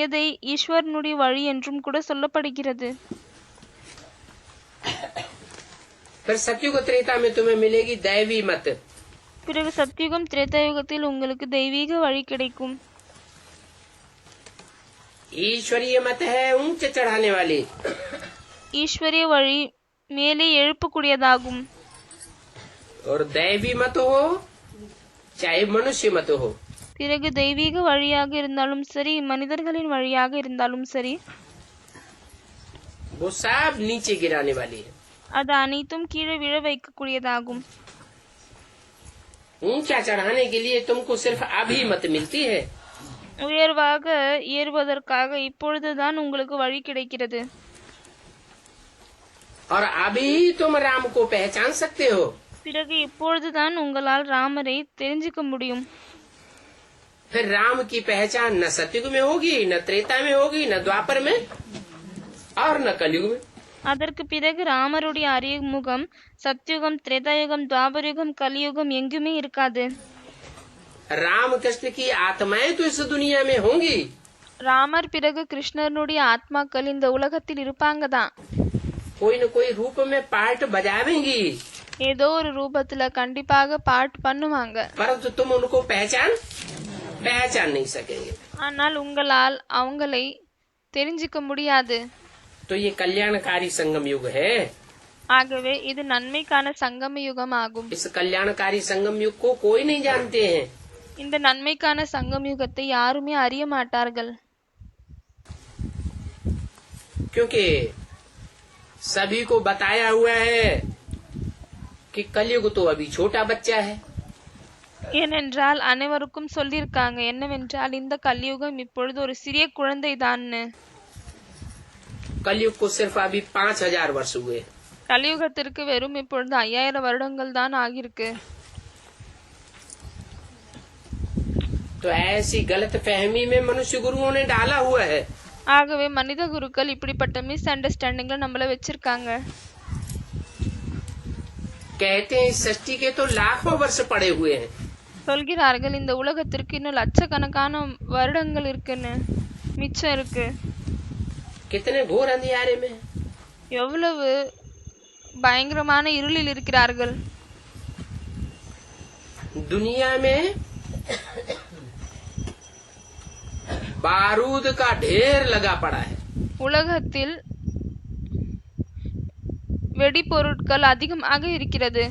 எதை ஈஸ்வரனுடைய வழி என்றும் கூட சொல்லப்படுகிறது. फिर सतयुग त्रेता में तुम्हें मिलेगी दैवी मत। பிறகு சத்தியுகம் திரேதாயுகத்தில் உங்களுக்கு தெய்வீக வழி கிடைக்கும். ईश्वरीय मत है ऊंच चढ़ाने वाली, ஈஸ்வரிய வழி மேலே எழுப்பக்கூடியதாகும். और दैवी मत हो चाहे मनुष्य मत हो, பிறகு தெய்வீக வழியாக இருந்தாலும் சரி, மனிதர்களின் வழியாக இருந்தாலும் சரி, वो सब नीचे गिराने वाली है। அது அனைத்தும் கீழே விழ வைக்கக்கூடியதாகும். ऊंचा चढ़ाने के लिए तुमको सिर्फ अभी मत मिलती है। உயர்வாக ஏறுவதற்காக இப்பொழுதுதான் உங்களுக்கு வழி கிடைக்கிறது. और अभी तुम राम को पहचान सकते हो। பிறகு இப்பொழுதுதான் உங்களால் ராமரை தெரிஞ்சுக்க முடியும். फिर राम की पहचान न सतयुग में होगी, न त्रेता में होगी, न द्वापर में और न कलयुग में। அதற்கு பிறகு ராமருடைய அறிமுகம் சத்யுகம், திரேதாயுகம், துவாபரயுகம், கலியுகம் எங்குமே இருக்காது. राम कृष्ण की आत्माएं तो इस दुनिया में होंगी, ராமர் பிறகு கிருஷ்ணனுடைய ஆத்மாக்கள் இந்த உலகத்தில் இருப்பாங்க தான். कोई न कोई रूप में पार्ट बजावेंगी, ஏதோ ஒரு ரூபத்துல கண்டிப்பாக பாட்டு பண்ணுவாங்க. परंतु तुम उनको पहचान नहीं सकेंगे। ஆனால் உங்களால் அவங்களை தெரிஞ்சுக்க முடியாது. तो ये कल्याणकारी संगम युग है। ஆகவே இது நன்மைக்கான சங்கம யுகம் ஆகும். इस कल्याणकारी संगम युग को कोई नहीं जानते हैं, இந்த நன்மைக்கான சங்கம் யுகத்தை யாருமே அறிய மாட்டார்கள். क्योंकि सभी को बताया हुआ है कि कलयुग तो अभी छोटा बच्चा है। ஏனென்றால் அனைவருக்கும் சொல்லியிருக்காங்க என்னவென்றால் இந்த கலியுகம் இப்பொழுது ஒரு சிறிய குழந்தை தான். कलयुग को सिर्फ अभी 5000 वर्ष हुए। கலியுகத்திற்கு வெறும் இப்பொழுது 5000 வருடங்கள் தான் ஆகியிருக்கு. तो ऐसी गलत फहमी में मनुष्य गुरुओं ने डाला हुआ है। ஆகவே மனித குருக்கள் இப்படிப்பட்ட மிஸ் அண்டர்ஸ்டாண்டிங்ல நம்மள வச்சிருக்காங்க. कहते हैं इस सृष्टि के तो लाखों वर्ष पड़े हुए हैं। சொல்கிறார்கள் இந்த உலகத்திற்கு இன்னும் லட்சக்கணக்கான வருடங்கள் இருக்குன்னு, மிச்சம் இருக்கு. कितने घोर अंधियारे में, எவ்வளவு பயங்கரமான இருளில் இருக்கிறார்கள். दुनिया में बारूद का ढेर लगा पड़ा है। உலகத்தில் வெடிபொருட்கள் அதிகமாக இருக்கிறது.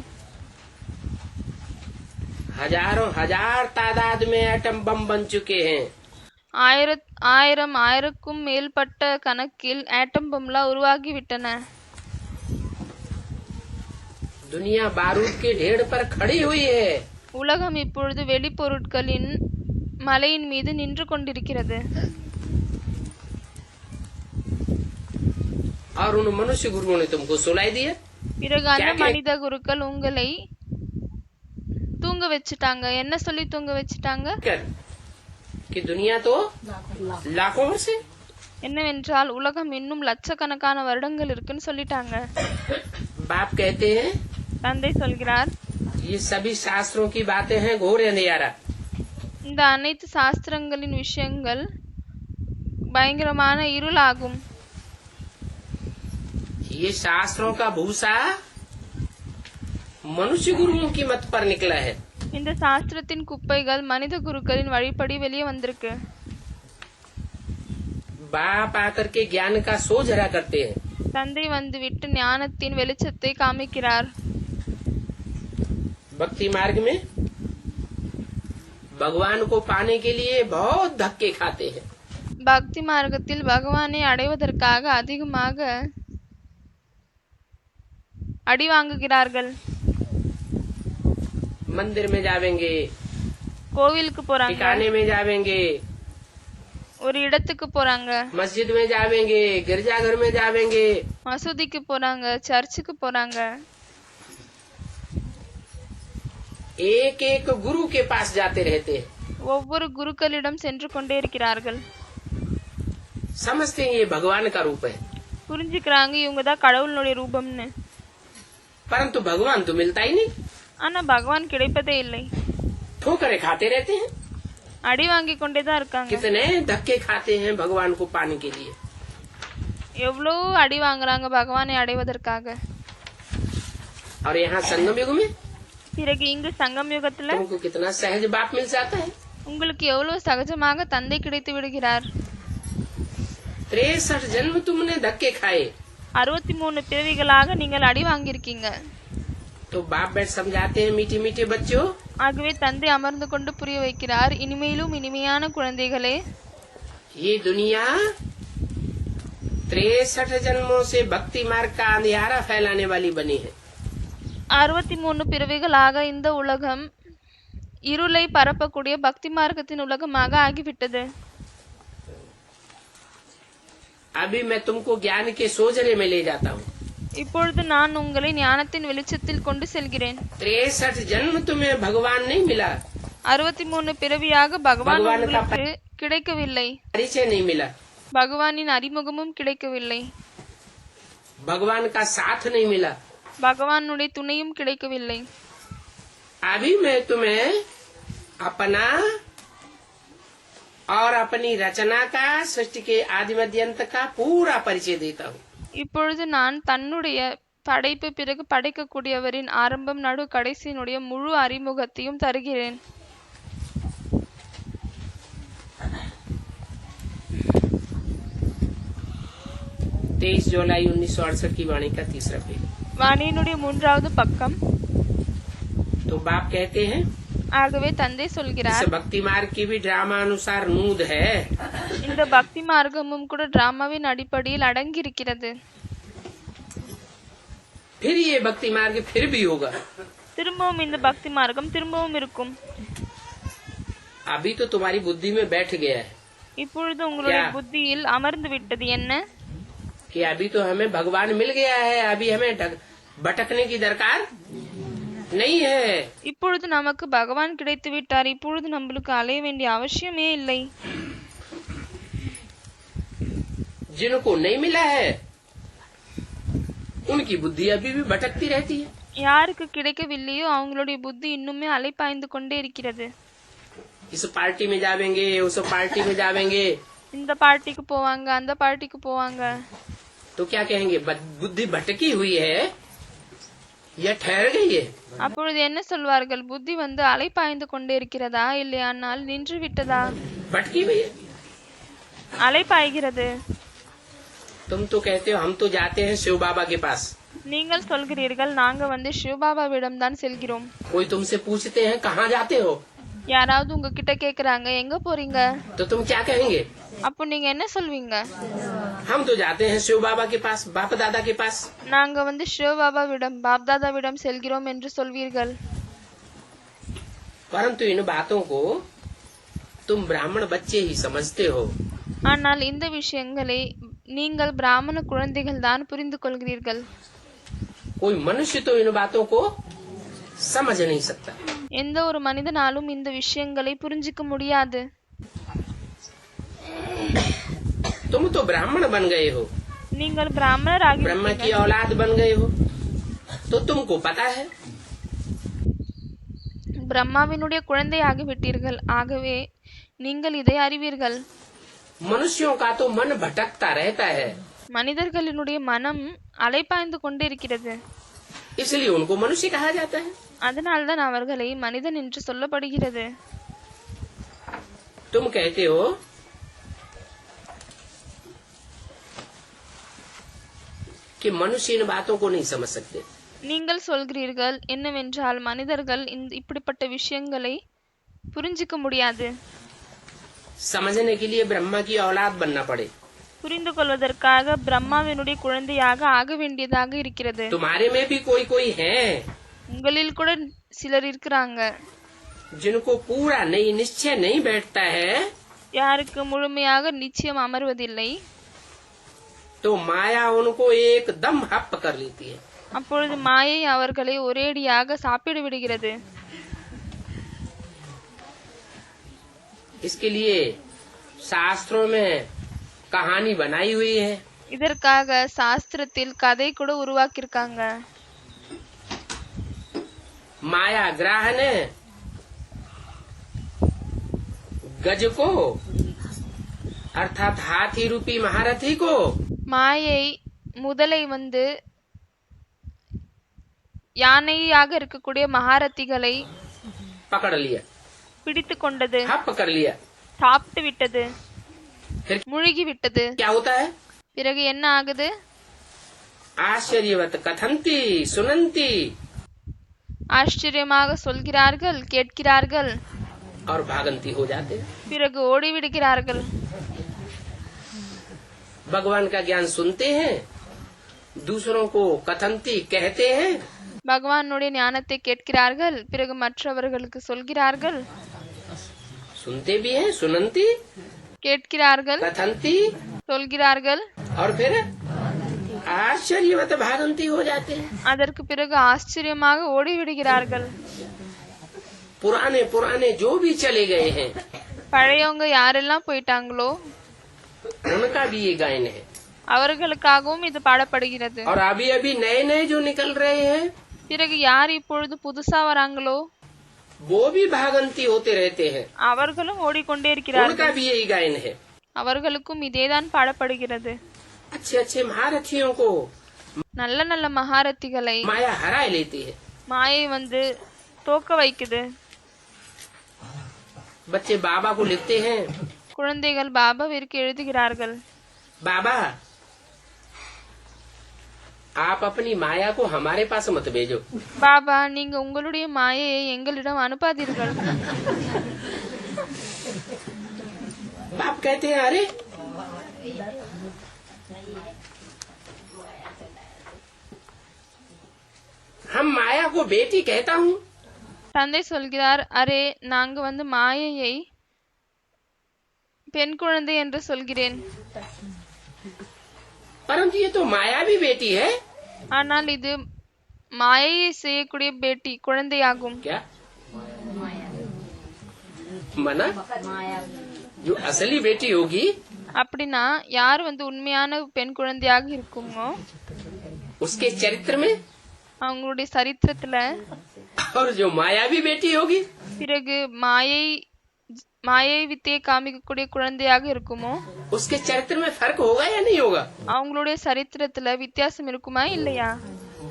हजारों हजार तादाद में एटम बम बन चुके हैं। ஆயிரக்கும் மேற்பட்ட கணக்கில் ஆட்டம் பம்லாம் உருவாகிவிட்டன. दुनिया बारूद के ढेर पर खड़ी हुई है। உலகம் இப்பொழுது வெடிபொருட்களின் மலையின் மீது நின்று கொண்டிருக்கிறது. और उन मनुष्य गुरुओं ने तुमको सुलाई दिया। பிறகு அந்த மனித குருக்கள் உங்களை தூங்க வச்சுட்டாங்க. என்ன சொல்லி தூங்க வச்சுட்டாங்க? कि दुनिया तो लाखों वर्ष है। என்னவென்றால் உலகம் இன்னும் லட்சக்கணக்கான வருடங்கள் இருக்குன்னு சொல்லிட்டாங்க. बाप कहते हैं தந்தை சொல்கிறார் ये सभी शास्त्रों की बातें हैं घोर अंधियारा। இந்த அனைத்து சாஸ்திரங்களின் விஷயங்கள் பயங்கரமான இருளாகும். ये शास्त्रों का भूसा मनुष्य गुरुओं की मत पर निकला है। இந்த சாஸ்திரத்தின் குப்பைகள் மனித குருக்களின் வழிப்படி வெளியே வந்திருக்கு. बाप आकर के ज्ञान का सोझरा करते हैं। தந்தை வந்துவிட்டு ஞானத்தின் வெளிச்சத்தை காமிக்கிறார். भक्ति मार्ग में भगवान को पाने के लिए बहुत धक्के खाते हैं। பக்தி மார்க்கத்தில் பகவானை அடைவதற்காக அதிகமாக அடி வாங்குகிறார்கள். मंदिर में जावेंगे, கோவிலுக்கு போறாங்க, ठिकाने में जावेंगे, ஒரு இடத்துக்கு போறாங்க, मस्जिद में जावेंगे, गिरजाघर में जावेंगे, மசூதிக்கு போறாங்க, சர்ச்சுக்கு போறாங்க. एक एक गुरु के पास जाते रहते हैं। ஒவ்வொரு குருக்களிடம் சென்று கொண்டே இருக்கிறார்கள். समझते हैं ये भगवान का रूप है, புரிஞ்சுக்கிறாங்க இவங்க தான் கடவுளுடைய ரூபம்னு. परंतु भगवान तो मिलता ही नहीं। ஆனா பகவான் கிடைப்பதே இல்லை. ठोकरें खाते रहते हैं। அடி வாங்கி கொண்டே தான் இருக்காங்க. कितने धक्के खाते हैं भगवान को पाने के लिए। எவ்வளவு அடி வாங்குறாங்க பகவானை அடைவதற்காக. और यहाँ संगम युग में பிறகு இங்கு சங்கம் யுகத்துல तुमको कितना सहज बाप मिल जाता है। உங்களுக்கு எவ்வளவு சகஜமாக தந்தை கிடைத்து விடுகிறார். 63 जन्म तुमने धक्के खाए, 63 பிறவிகளாக நீங்கள் அடி வாங்கியிருக்கீங்க. तो बाप बैठ समझाते हैं मीठे मीठे बच्चों। ஆகவே தந்தை அமர்ந்து கொண்டு புரிய வைக்கிறார், இனிமேலும் இனிமையான குழந்தைகளே, ये दुनिया 63 जन्मों से भक्ति मार्ग का अंधियारा फैलाने वाली बनी है। 63 பிறவிகளாக இந்த உலகம் இருளை பரப்பக்கூடிய பக்தி மார்க்கத்தின் உலகமாக ஆகிவிட்டது. अभी मैं तुमको ज्ञान के सोजरे में ले जाता हूँ। இப்பொழுது நான் உங்களை ஞானத்தின் வெளிச்சத்தில் கொண்டு செல்கிறேன். 63 जन्म तुम्हें भगवान नहीं मिला, 63 பிறவியாக பகவான் भगवान का உங்களுக்கு கிடைக்கவில்லை. परिचय नहीं मिला, பகவானின் அறிமுகமும் கிடைக்கவில்லை. भगवान का साथ नहीं मिला। பகவானுடைய துணையும் கிடைக்கவில்லை. अभी मैं तुम्हें अपना और अपनी रचना का, सृष्टि के आदि मध्य अंत का पूरा परिचय देता हूँ। இப்பொழுது நான் தன்னுடைய படைப்பு பிறகு படைக்கக்கூடியவரின் ஆரம்பம் நடு கடைசியினுடைய முழு அறிமுகத்தையும் தருகிறேன். 23 जुलाई 1968 की वाणी का तीसरा पेज। வாணியினுடைய 3வது பக்கம். तो बाप कहते हैं ஆகவே தந்தை इस சொல்கிறார், भक्ति मार्ग की भी ड्रामा अनुसार नूद है। இந்த பக்தி மார்க்கமும் கூட டிராமாவின் அடிப்படையில் அடங்கி இருக்கிறது. फिर ये भक्ति मार्ग फिर भी होगा। திரும்பவும் இந்த பக்தி மார்க்கம் திரும்பவும் இருக்கும். अभी तो तुम्हारी बुद्धि में बैठ गया है இப்பொழுது உங்களுடைய क्या? புத்தியில் அமர்ந்து விட்டது என்ன? कि अभी तो हमें भगवान मिल गया है, अभी हमें भटकने की दरकार नहीं है। இப்பொழுது நமக்கு பகவான் கிடைத்து விட்டார், இப்பொழுது நம்மளுக்கு அலைய வேண்டிய அவசியமே இல்லை. जिनको नहीं मिला है उनकी बुद्धि अभी भी भटकती रहती है। யாருக்கு கிடைக்கவில்லையோ அவங்களுடைய புத்தி இன்னுமே அலைப்பாய்ந்து கொண்டே இருக்கிறது. इस पार्टी में जावेंगे, उस पार्टी में जावेंगे, இந்த பார்ட்டிக்கு போவாங்க, அந்த பார்ட்டிக்கு போவாங்க. तो क्या कहेंगे? बुद्धि भटकी हुई है या ठहर गई है? அப்பொழுது என்ன சொல்வார்கள்? புத்தி வந்து அலைப்பாய்ந்து கொண்டே இருக்கிறதா, இல்லையானால் நின்று விட்டதா? भटकी हुई है। அலைப்பாய்கிறது. तुम तो कहते हो हम तो जाते हैं शिव बाबा के पास। நீங்கள் சொல்கிறீர்கள் நாங்க வந்து சிவபாபாவிடம் தான் செல்கிறோம். कोई तुमसे पूछते हैं कहाँ जाते हो, யாராவது உங்ககிட்ட கேக்குறாங்க எங்க போறீங்க, तो तुम क्या कहेंगे? அப்போ நீங்க என்ன சொல்வீங்க? हम तो जाते हैं शिव बाबा के पास, बाप दादा के पास। நாங்க வந்து சிவபாபாவிடம் பாப்தாதாவிடம் செல்கிறோம் என்று சொல்வீர்கள். परंतु इन बातों को तुम ब्राह्मण बच्चे ही समझते हो। ஆனால் இந்த விஷயங்களை நீங்கள் பிராமண குழந்தைகள் தான் புரிந்து கொள்கிறீர்கள். कोई मनुष्य तो इन बातों को समझ नहीं सकता। எந்த ஒரு மனிதனாலும் இந்த விஷயங்களை புரிஞ்சிக்க முடியாது. तुम तो ब्राह्मण बन गए हो, நீங்கள் பிராமணர் ब्रह्म की ஆகிவிட்டீர்கள். औलाद बन गए हो, तो तुमको पता है பிரம்மாவினுடைய குழந்தை ஆகிவிட்டீர்கள். ஆகவே நீங்கள் இதை அறிவீர்கள். मनुष्यों का तो मन भटकता रहता है, மனிதர்களினுடைய மனம் அலைப்பாய்ந்து கொண்டே இருக்கிறது. इसलिए उनको मनुष्य कहा जाता है। அதனால்தான் அவர்களை மனிதன் என்று சொல்லப்படுகிறது. तुम कहते हो कि मनुष्य इन बातों को नहीं समझ सकते। நீங்கள் சொல்கிறீர்கள் என்னவென்றால் மனிதர்கள் இப்படிப்பட்ட விஷயங்களை புரிஞ்சிக்க முடியாது. समझने के लिए ब्रह्मा की औलाद बनना पड़े। புரிந்து கொள்வதற்காக பிரம்மாவினுடைய குழந்தையாக ஆக வேண்டியதாக இருக்கிறது. तुम्हारे में भी कोई है உங்களில் கூட சிலர் இருக்கிறாங்க, जिनको पूरा नहीं निश्चय नहीं बैठता है, யாருக்கு முழுமையாக நிச்சயம் அமர்வதில்லை. तो माया उनको एकदम हप कर लेती है। அப்பொழுது மாயை அவர்களை ஒரேடியாக சாப்பிட விடுகிறது. इसके लिए शास्त्रों में कहानी बनाई हुई है। இதற்காக சாஸ்திரத்தில் கதை கூட உருவாக்கியிருக்காங்க. माया ग्राह ने गज को अर्थात हाथी रूपी महारथी को மாயை முதலை வந்து யானையாக இருக்கக்கூடிய மகாரத்திகளை पकड़ लिया, பிடித்து கொண்டது, हप कर लिया। சாப்பிட்டு விட்டது, फिर முழுகி விட்டது. क्या होता है? பிறகு என்ன ஆகுது? आश्चर्यवत कथंती सुनंती ஆச்சரியமாக சொல்கிறார்கள், கேட்கிறார்கள், और भागंती हो जाते हैं। பிறகு ஓடிவிடுகிறார்கள். भगवान का ज्ञान सुनते हैं, दूसरों को कथंती कहते हैं, பகவானுடைய ஞானத்தை கேட்கிறார்கள், பிறகு மற்றவர்களுக்கு சொல்கிறார்கள். सुनते भी हैं, सुनंती, கேட்கிறார்கள், कथंती, சொல்கிறார்கள், और फिर आश्चर्यवत भागंती हो जाते हैं। அதற்கு பிறகு ஆச்சரியமாக ஓடிவிடுகிறார்கள். पुराने पुराने जो भी चले गए हैं பழையவங்க யாரெல்லாம் போயிட்டாங்களோ उनका भी ये गायन है। அவர்களுக்காகவும் இது பாடப்படுகிறது. और अभी अभी नए नए जो निकल रहे हैं பிறகு யார் இப்பொழுது புதுசா வராங்களோ वो भी भागंती होते रहते हैं, அவர்களும் ஓடிக்கொண்டே उनका இருக்கிறார்கள். भी यही गायन है। அவர்களுக்கும் இதேதான் பாடப்படுகிறது. अच्छे अच्छे महारथियों को நல்ல நல்ல மகாரத்திகளை माया हरा लेती है। மாயை வந்து தோக்க வைக்குது. बच्चे बाबा को लिखते हैं, குழந்தைகள் பாபாவிற்கு எழுதுகிறார்கள், बाबा आप अपनी माया को हमारे पास मत भेजो। பாபா நீங்க உங்களுடைய மாயையை எங்களிடம் அனுப்பாதீர்கள். बाप कहते हैं अरे हम माया को बेटी कहता हूँ, தந்தை சொல்கிறார், அரே நாங்க வந்து மாயையை பெண் குழந்தை என்று சொல்கிறேன். परंतु ये तो माया भी बेटी है। ஆனால் இது மாயையை செய்யக்கூடிய பேட்டி குழந்தையாகும். क्या मना जो असली बेटी होगी அப்படின்னா யார் வந்து உண்மையான பெண் குழந்தையாக இருக்குமோ उसके चरित्र में, அவங்களுடைய சரித்திரத்துல, और जो मायावी बेटी होगी பிறகு மாயை வித்தையை காமிக்கக்கூடிய குழந்தையாக இருக்குமோ उसके चरित्र में फर्क होगा या नहीं होगा? அவங்களுடைய சரித்திரத்துல வித்தியாசம் இருக்குமா இல்லையா?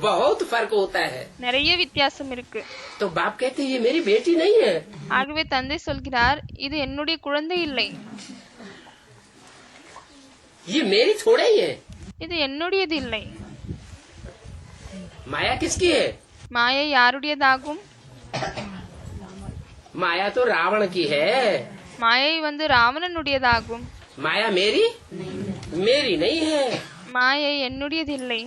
बहुत फर्क होता है। நிறைய வித்தியாசம் இருக்கு. तो बाप कहते हैं ये मेरी बेटी नहीं है, ஆகவே தந்தை சொல்கிறார், இது என்னுடைய குழந்தை இல்லை, ये मेरी थोड़ा ही है। இது என்னுடையது இல்லை. माया किसकी है? மாயை யாருடையதாகும்? माया तो रावण की है। மாயை வந்து ராவணனுடையதாகும். माया मेरी मेरी नहीं है। மாயை என்னுடையது இல்லை.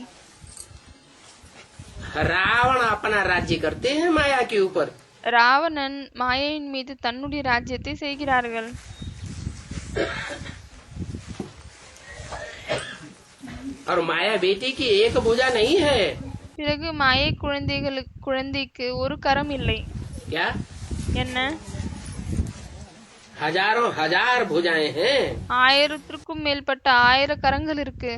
रावण अपना राज्य करते हैं माया के ऊपर, ராவணன் மாயையின் மீது தன்னுடைய ராஜ்யத்தை செய்கிறார்கள். और माया बेटी की एक भुजा नहीं है। பிறகு மாயை குழந்தைக்கு ஒரு கரம் இல்லை. क्या என்ன? हजारों हजार भुजाएं हैं। 1000க்கும் மேற்பட்ட 1000 கரங்கள் இருக்கு.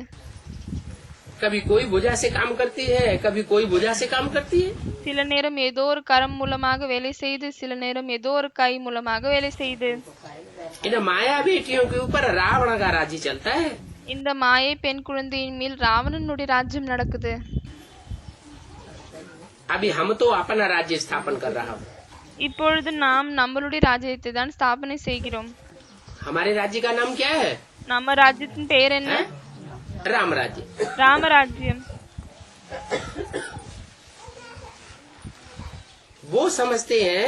कभी कोई भुजा से काम करती है, कभी कोई भुजा से काम करती है। சில நேரம் ஏதோ ஒரு கரம் மூலமாக வேலை செய்து, சில நேரம் ஏதோ ஒரு கை மூலமாக வேலை செய்து. इन माया बेटियों के ऊपर रावण का राज्य चलता है। இந்த மாயை பெண் குழந்தையின் மேல் ராவணனுடைய ராஜ்யம் நடக்குது. अभी हम तो अपना राज्य स्थापन कर रहा हूँ। இப்பொழுது நாம் நம்மளுடைய ராஜ்யத்தை தான் ஸ்தாபனை செய்கிறோம். हमारे राज्य का नाम क्या है? நம்ம ராஜ்யத்தின் பெயர் என்ன? है? राम राज्य। ராமராஜ்யம். वो समझते हैं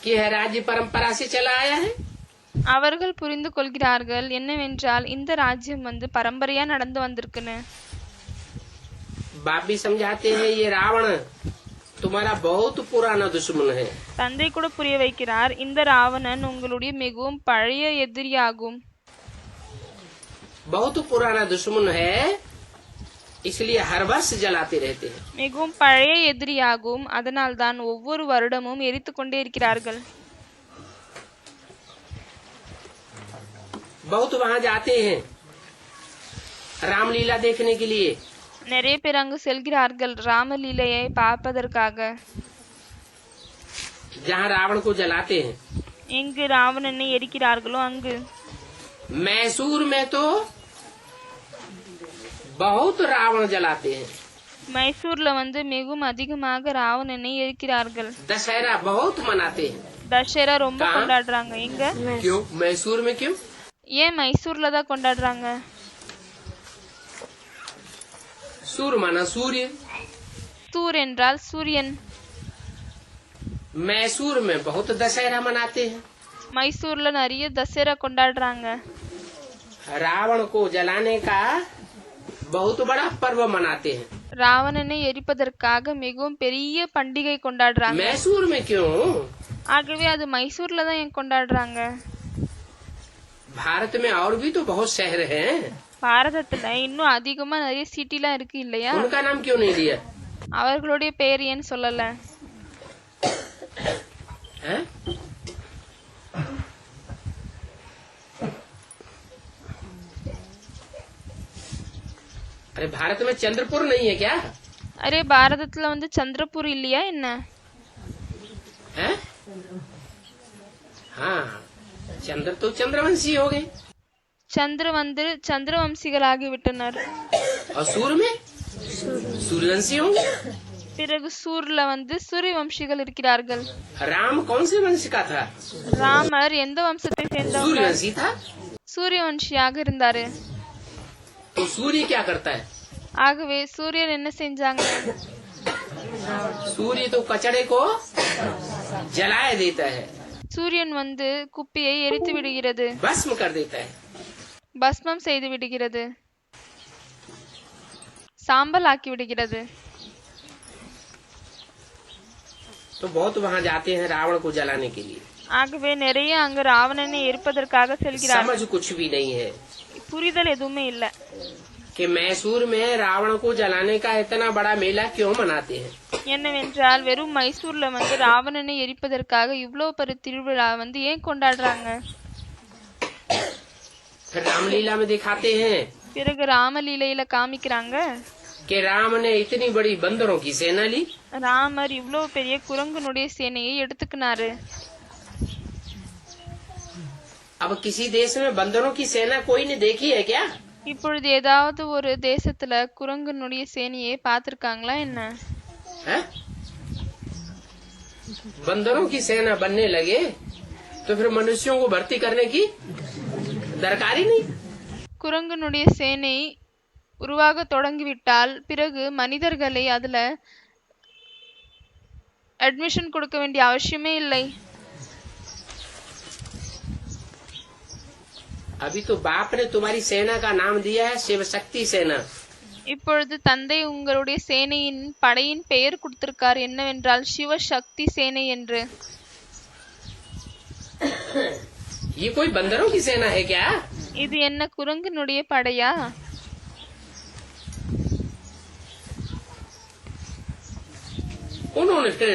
कि यह राज्य परंपरा से चला आया है। அவர்கள் புரிந்து கொள்கிறார்கள் என்னவென்றால் இந்த ராஜ்யம் வந்து பரம்பரையா நடந்து வந்திருக்குன்னு. बाप भी समझाते हैं ये रावण तुम्हारा बहुत पुराना दुश्मन है। தந்தை கூட புரிய வைக்கிறார், இந்த ராவணன் உங்களுடைய மிகவும் பழைய எதிரியாகும். बहुत पुराना दुश्मन है, इसलिए हर वर्ष जलाते रहते हैं। மிகவும் பழைய எதிரியாகும், அதனால் தான் ஒவ்வொரு வருடமும் எரித்து கொண்டே இருக்கிறார்கள். बहुत वहाँ जाते हैं रामलीला देखने के लिए। நிறைய பேர் அங்கு செல்கிறார்கள் ராமலீலையை பார்ப்பதற்காக. जहाँ रावण को जलाते हैं। எங்கு ராவணனை எரிக்கிறார்களோ அங்கு. मैसूर में तो बहुत रावण जलाते हैं। மைசூர்ல வந்து மிகவும் அதிகமாக ராவணனை எரிக்கிறார்கள். दशहरा बहुत मनाते हैं। தசரா ரொம்ப கொண்டாடுறாங்க. எங்க? क्यों मैसूर में? क्यों? ஏன் மைசூர்ல தான் கொண்டாடுறாங்க? सूर माना सूर्य। சூர் என்றால் சூரியன். मैसूर में बहुत दशहरा मनाते हैं। மைசூர்ல நிறைய தசரா கொண்டாடுறாங்க. रावण को जलाने का बहुत बड़ा पर्व मनाते हैं। ராவணனை எரிப்பதற்காக மிகவும் பெரிய பண்டிகை கொண்டாடுறாங்க. मैसूर में क्यों? ஆகவே அது மைசூர்ல தான் ஏன் கொண்டாடுறாங்க? भारत में और भी तो बहुत शहर हैं, பாரதத்துல இன்னும் அதிகமா நிறைய சிட்டிலாம் இருக்கு இல்லையா? उनका नाम क्यों नहीं लिया? அவர்களுடைய பெயர் ஏன் சொல்லல? हैं? अरे भारत में चंद्रपुर नहीं है क्या? அரே பாரதத்துல வந்து சந்திரபூர் இல்லையா என்ன? हैं? हाँ, चंद्र तो चंद्रवंशी हो गए। சந்திர வந்து சந்திரவம்சிகளாகி விட்டனர். और सूर्य में सूर्यवंशी होंगे। பிறகு சூர்ல வந்து சூரியவம்சிகள் இருக்கிறார்கள். राम कौन से वंश का था? ராமர் எந்த வம்சத்தை சேர்ந்தவர்? सूर्यवंशी था। சூரியவம்சியாக இருந்தாரு. तो सूर्य क्या करता है? ஆகவே சூரியன் என்ன செஞ்சாங்க? सूर्य तो कचड़े को जलाए देता है, சூரியன் வந்து குப்பியை எரித்து விடுகிறது, भस्म कर देता है। பஸ்மம் செய்து விடுகிறது, சாம்பல் ஆக்கி விடுகிறது. तो बहुत वहाँ जाते हैं रावण को जलाने के लिए। ஆகவே நிறைய அங்கு ராவணனை எரிப்பதற்காக செல்கிறார். समझ कुछ भी नहीं है புரிதல் எதுவுமே இல்ல. कि मैसूर में रावण को जलाने का इतना बड़ा मेला क्यों मनाते हैं। என்னவென்றால் வெறும் மைசூர்ல வந்து ராவணனை எரிப்பதற்காக இவ்வளவு பெரிய திருவிழா வந்து ஏன் கொண்டாடுறாங்க? फिर रामलीला में दिखाते हैं பிறகு ராமலீலையில காமிக்கிறாங்க कि राम ने इतनी बड़ी बंदरों की सेना ली। ராமர் இவ்வளவு பெரிய குரங்குனுடைய சேனையை எடுத்துக்கினாரு. अब किसी देश में बंदरों की सेना कोई ने देखी है क्या? இப்பொழுது ஏதாவது ஒரு தேசத்துல குரங்குனுடைய சேனையை பார்த்திருக்காங்களா என்ன? है? बंदरों की सेना बनने लगे तो फिर मनुष्यों को भर्ती करने की दरकार ही नहीं। குரங்குனுடைய சேனை உருவாக தொடங்கிவிட்டால் பிறகு மனிதர்களை அதுல அட்மிஷன் கொடுக்க வேண்டிய அவசியமே இல்லை. अभी तो बाप ने तुम्हारी सेना का नाम दिया है शिव शक्ति सेना। இப்பொழுது தந்தை உங்களுடைய சேனையின் படையின் பெயர் கொடுத்திருக்கார், என்னவென்றால் சிவசக்தி சேனை என்று. ये कोई बंदरों की सेना है क्या? இது என்ன குரங்குனுடைய படையா? उन्होंने फिर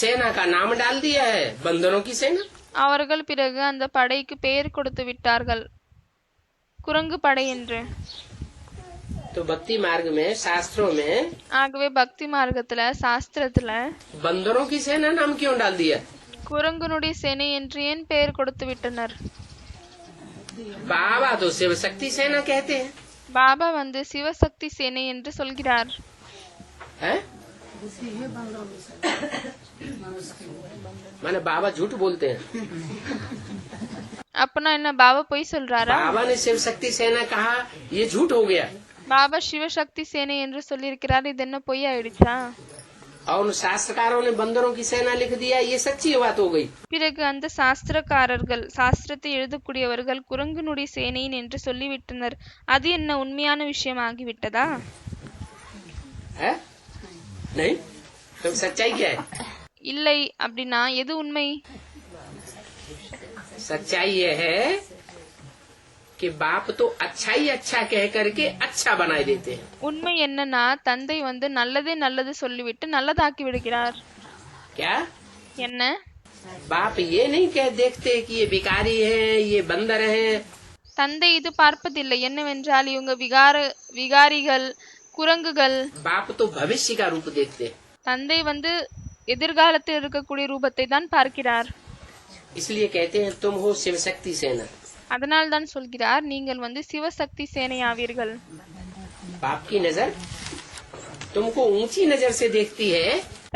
सेना का नाम डाल दिया है बंदरों की सेना। அவர்கள் பிறகு அந்த படைக்கு பெயர் கொடுத்து விட்டார்கள், குரங்கு படை என்று. तो भक्ति मार्ग में शास्त्रों में ஆகவே பக்தி மார்க்கத்துல சாஸ்திரத்துல बंदरों की सेना नाम क्यों डाल दिया? குரங்குனுடைய சேனை என்று ஏன் பெயர் கொடுத்து விட்டனர்? बाबा तो शिव शक्ति सेना कहते हैं। பாபா வந்து சிவசக்தி சேனை என்று சொல்கிறார். हैं? माने बाबा झूठ बोलते हैं। அப்பனா என்ன பாபா பொய் சொல்றாரா? बाबा ने शिव शक्ति सेना कहा, ये झूठ हो गया। பாபா சிவசக்தி சேனை என்று சொல்லியிருக்கிறார், இது என்ன பொய் ஆயிடுச்சா? और उन शास्त्रकारों ने बंदरों की सेना लिख दिया, ये सच्ची बात हो गई। பிறகு அந்த சாஸ்திரக்காரர்கள் சாஸ்திரத்தை எழுதக்கூடியவர்கள் குரங்குனுடைய சேனையின் என்று சொல்லிவிட்டனர், அது என்ன உண்மையான விஷயம் ஆகிவிட்டதா? है? नहीं तो सच्चाई क्या है? இல்லை அப்படின்னா எது உண்மை? सच्चाई ये है कि बाप तो अच्छा ही अच्छा कह करके अच्छा बनाए देते हैं। உண்மை என்னன்னா தந்தை வந்து நல்லதே நல்லது சொல்லிவிட்டு நல்லதாக்கி விடுகிறார். क्या? என்ன? बाप ये नहीं कह देखते कि ये भिखारी है, ये बंदर है। தந்தை இது பார்ப்பதில்லை, என்னவென்றால் இவங்க விகாரிகள் குரங்குகள். बाप तो भविष्य का रूप देखते हैं। தந்தை வந்து எதிர்காலத்தில் இருக்கக்கூடிய ரூபத்தை தான் பார்க்கிறார். इसलिए कहते हैं तुम हो शिव शक्ति सेना। அதனால் தான் சொல்கிறார், நீங்கள் வந்து சிவசக்தி சேனை ஆவீர்கள். बाप की नजर तुमको ऊंची नजर से देखती है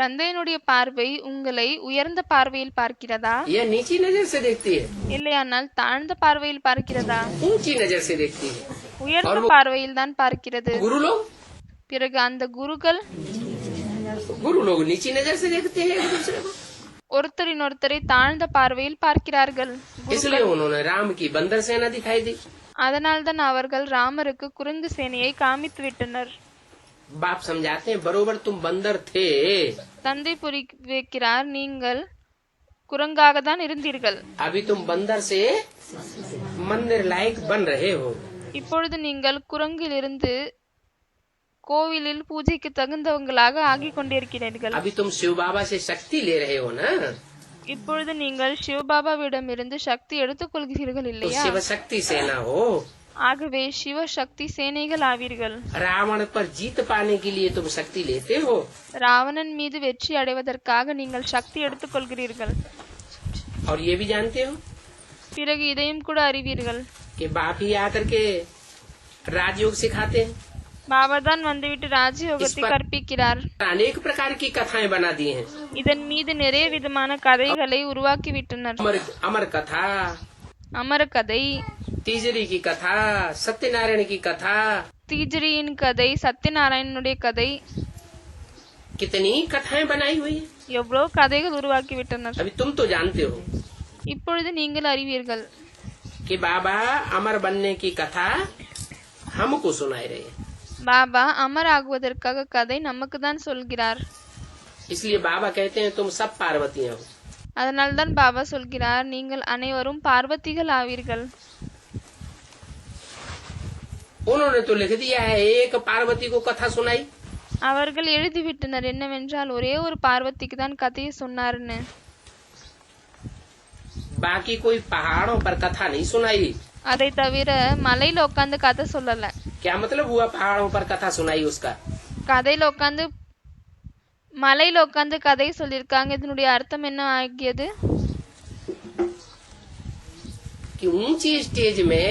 தந்தையினுடைய பார்வை உங்களை உயர்ந்த பார்வையில் பார்க்கிறதா, या नीची नजर से देखती है? இல்லையானால் தாழ்ந்த பார்வையில் பார்க்கிறதா? ऊंची नजर से देखती है। உயர்ந்த பார்வையில் தான் பார்க்கிறது. गुरु लोग பிறகு அந்த குருக்கள் नीची नजर से देखते हैं एक दूसरे को। ஒருத்தரின் ஒருத்தரை தாழ்ந்த பார்வையில் பார்க்கிறார்கள். इसलिए उन्होंने राम की बंदर सेना दिखाई दी। அதனால்தான் அவர்கள் ராமருக்கு குரங்கு சேனையை காமித்து விட்டனர். बाप समझाते हैं बरोबर तुम बंदर थे, தந்தை வைக்கிறார், நீங்கள் குரங்காக தான் இருந்தீர்கள். अभी तुम बंदर से मंदिर लायक बन रहे हो. இப்பொழுது நீங்கள் குரங்கிலிருந்து கோவிலில் பூஜைக்கு தகுந்தவங்களாக ஆகிக் கொண்டிருக்கிறீர்கள். अभी तुम शिव बाबा से शक्ति ले रहे हो ना, இப்பொழுது நீங்கள் சிவபாபாவிடம் இருந்து சக்தி எடுத்துக் கொள்கிறீர்கள் तो இல்லையா? शिव शक्ति सेना हो. ஆகவே சிவ சக்தி சேனைகள் ஆவீர்கள். रावण पर जीत पाने के लिए तुम शक्ति लेते हो, ராவணன் மீது வெற்றி அடைவதற்காக நீங்கள் சக்தி எடுத்துக் கொள்கிறீர்கள். और ये भी जानते हो பிறகு இதையும் கூட அறிவீர்கள், कि बाप ही आकर के राजयोग सिखाते हैं. பாபா தான் வந்துவிட்டு ராஜயோகத்தை கற்பிக்கிறார். अनेक प्रकार की कथाएं बना दी हैं. இதன் மீது நிறைய விதமான கதைகளை உருவாக்கி விட்டனர். अमर कथा, அமர கதை, तीजरी की कथा, सत्यनारायण की कथा, தீஜரியின் கதை, சத்யநாராயணனுடைய கதை, कितनी कथाएं बनाई हुई है. எவ்வளவு கதைகள் உருவாக்கி விட்டனர். अभी तुम तो जानते हो இப்பொழுது நீங்கள் அறிவீர்கள், कि बाबा अमर बनने की कथा हमको सुनाई रहे हैं. பாபா அமர் ஆகுவதற்காக கதை நமக்கு தான் சொல்கிறார். इसलिए बाबा कहते हैं तुम सब पार्वतियां हो. அதனால்தான் பாபா சொல்கிறார், நீங்கள் அனைவரும் பார்வதிகள் ஆவீர்கள். उन्होंने तो लिख दिया है, एक पार्वती को कथा सुनाई. அவர்கள் எழுதிவிட்டனர் என்னவென்றால் ஒரே ஒரு பார்வதிக்கு தான் கதையை சொன்னார்னு. बाकी कोई पहाड़ों पर कथा नहीं सुनाई. அதை தவிர மலையில உட்காந்து கதை சொல்லல. क्या मतलब हुआ पहाड़ों पर कथा सुनाई उसका? கதையில உட்காந்து மலையில உட்காந்து கதை சொல்லியிருக்காங்க. இதனுடைய அர்த்தம் என்ன ஆகியது? कि ऊंची स्टेज में,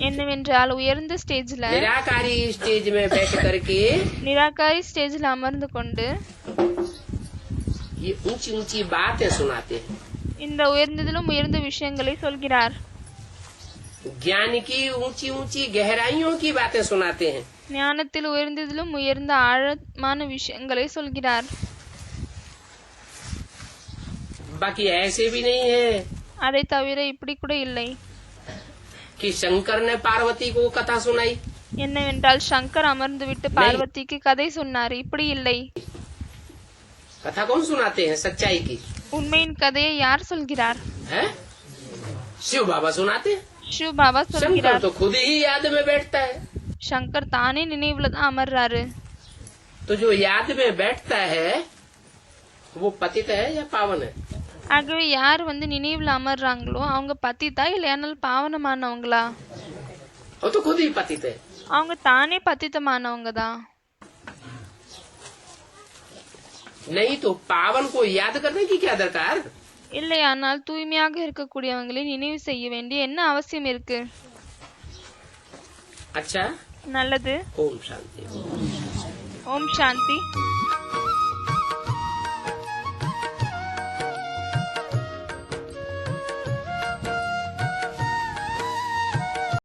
என்னவென்றால் உயர்ந்த ஸ்டேஜ்ல, निराकारी स्टेज में बैठ करके நிராகாரி ஸ்டேஜ்ல அமர்ந்து கொண்டு ये ऊंची ऊंची बातें सुनाते हैं. இந்த உயர்ந்ததிலும் உயர்ந்த விஷயங்களை சொல்கிறார். ज्ञान की ऊंची ऊंची गहराइयों की बातें सुनाते हैं. ஞானத்தில் உயர்ந்ததிலும் உயர்ந்த ஆழமான விஷயங்களை சொல்கிறார். बाकी ऐसे भी नहीं है அதை தவிர இப்படி கூட இல்லை, कि शंकर ने पार्वती को कथा सुनाई. என்னவென்றால் சங்கர் அமர்ந்துவிட்டு பார்வதிக்கு கதை சொன்னார். இப்படி இல்லை. कथा कौन सुनाते हैं सच्चाई की? உண்மையின் கதையை யார் சொல்கிறார்? है शिव बाबा सुनाते हैं. சிவ பாபா शंकर சொல்கிறார். तो खुद ही याद में बैठता है. சங்கர் தானே நினைவுல தான் அமர்றாரு. तो जो याद में बैठता है वो पतित है या पावन है? ஆகவே யார் நினைவுல அமர்றாங்களோ அவங்க பத்திதா இல்லையானால் பாவனமானவங்களா? वो तो खुद ही पतित है. அவங்க தானே பத்தித்தமானவங்க தான். नहीं तो पावन को याद करने की क्या दरकार? இல்லையானால் தூய்மையாக இருக்கக்கூடியவங்களை நினைவு செய்ய வேண்டிய என்ன அவசியம் இருக்கு? अच्छा, நல்லது. ओम शांति. ஓம் சாந்தி.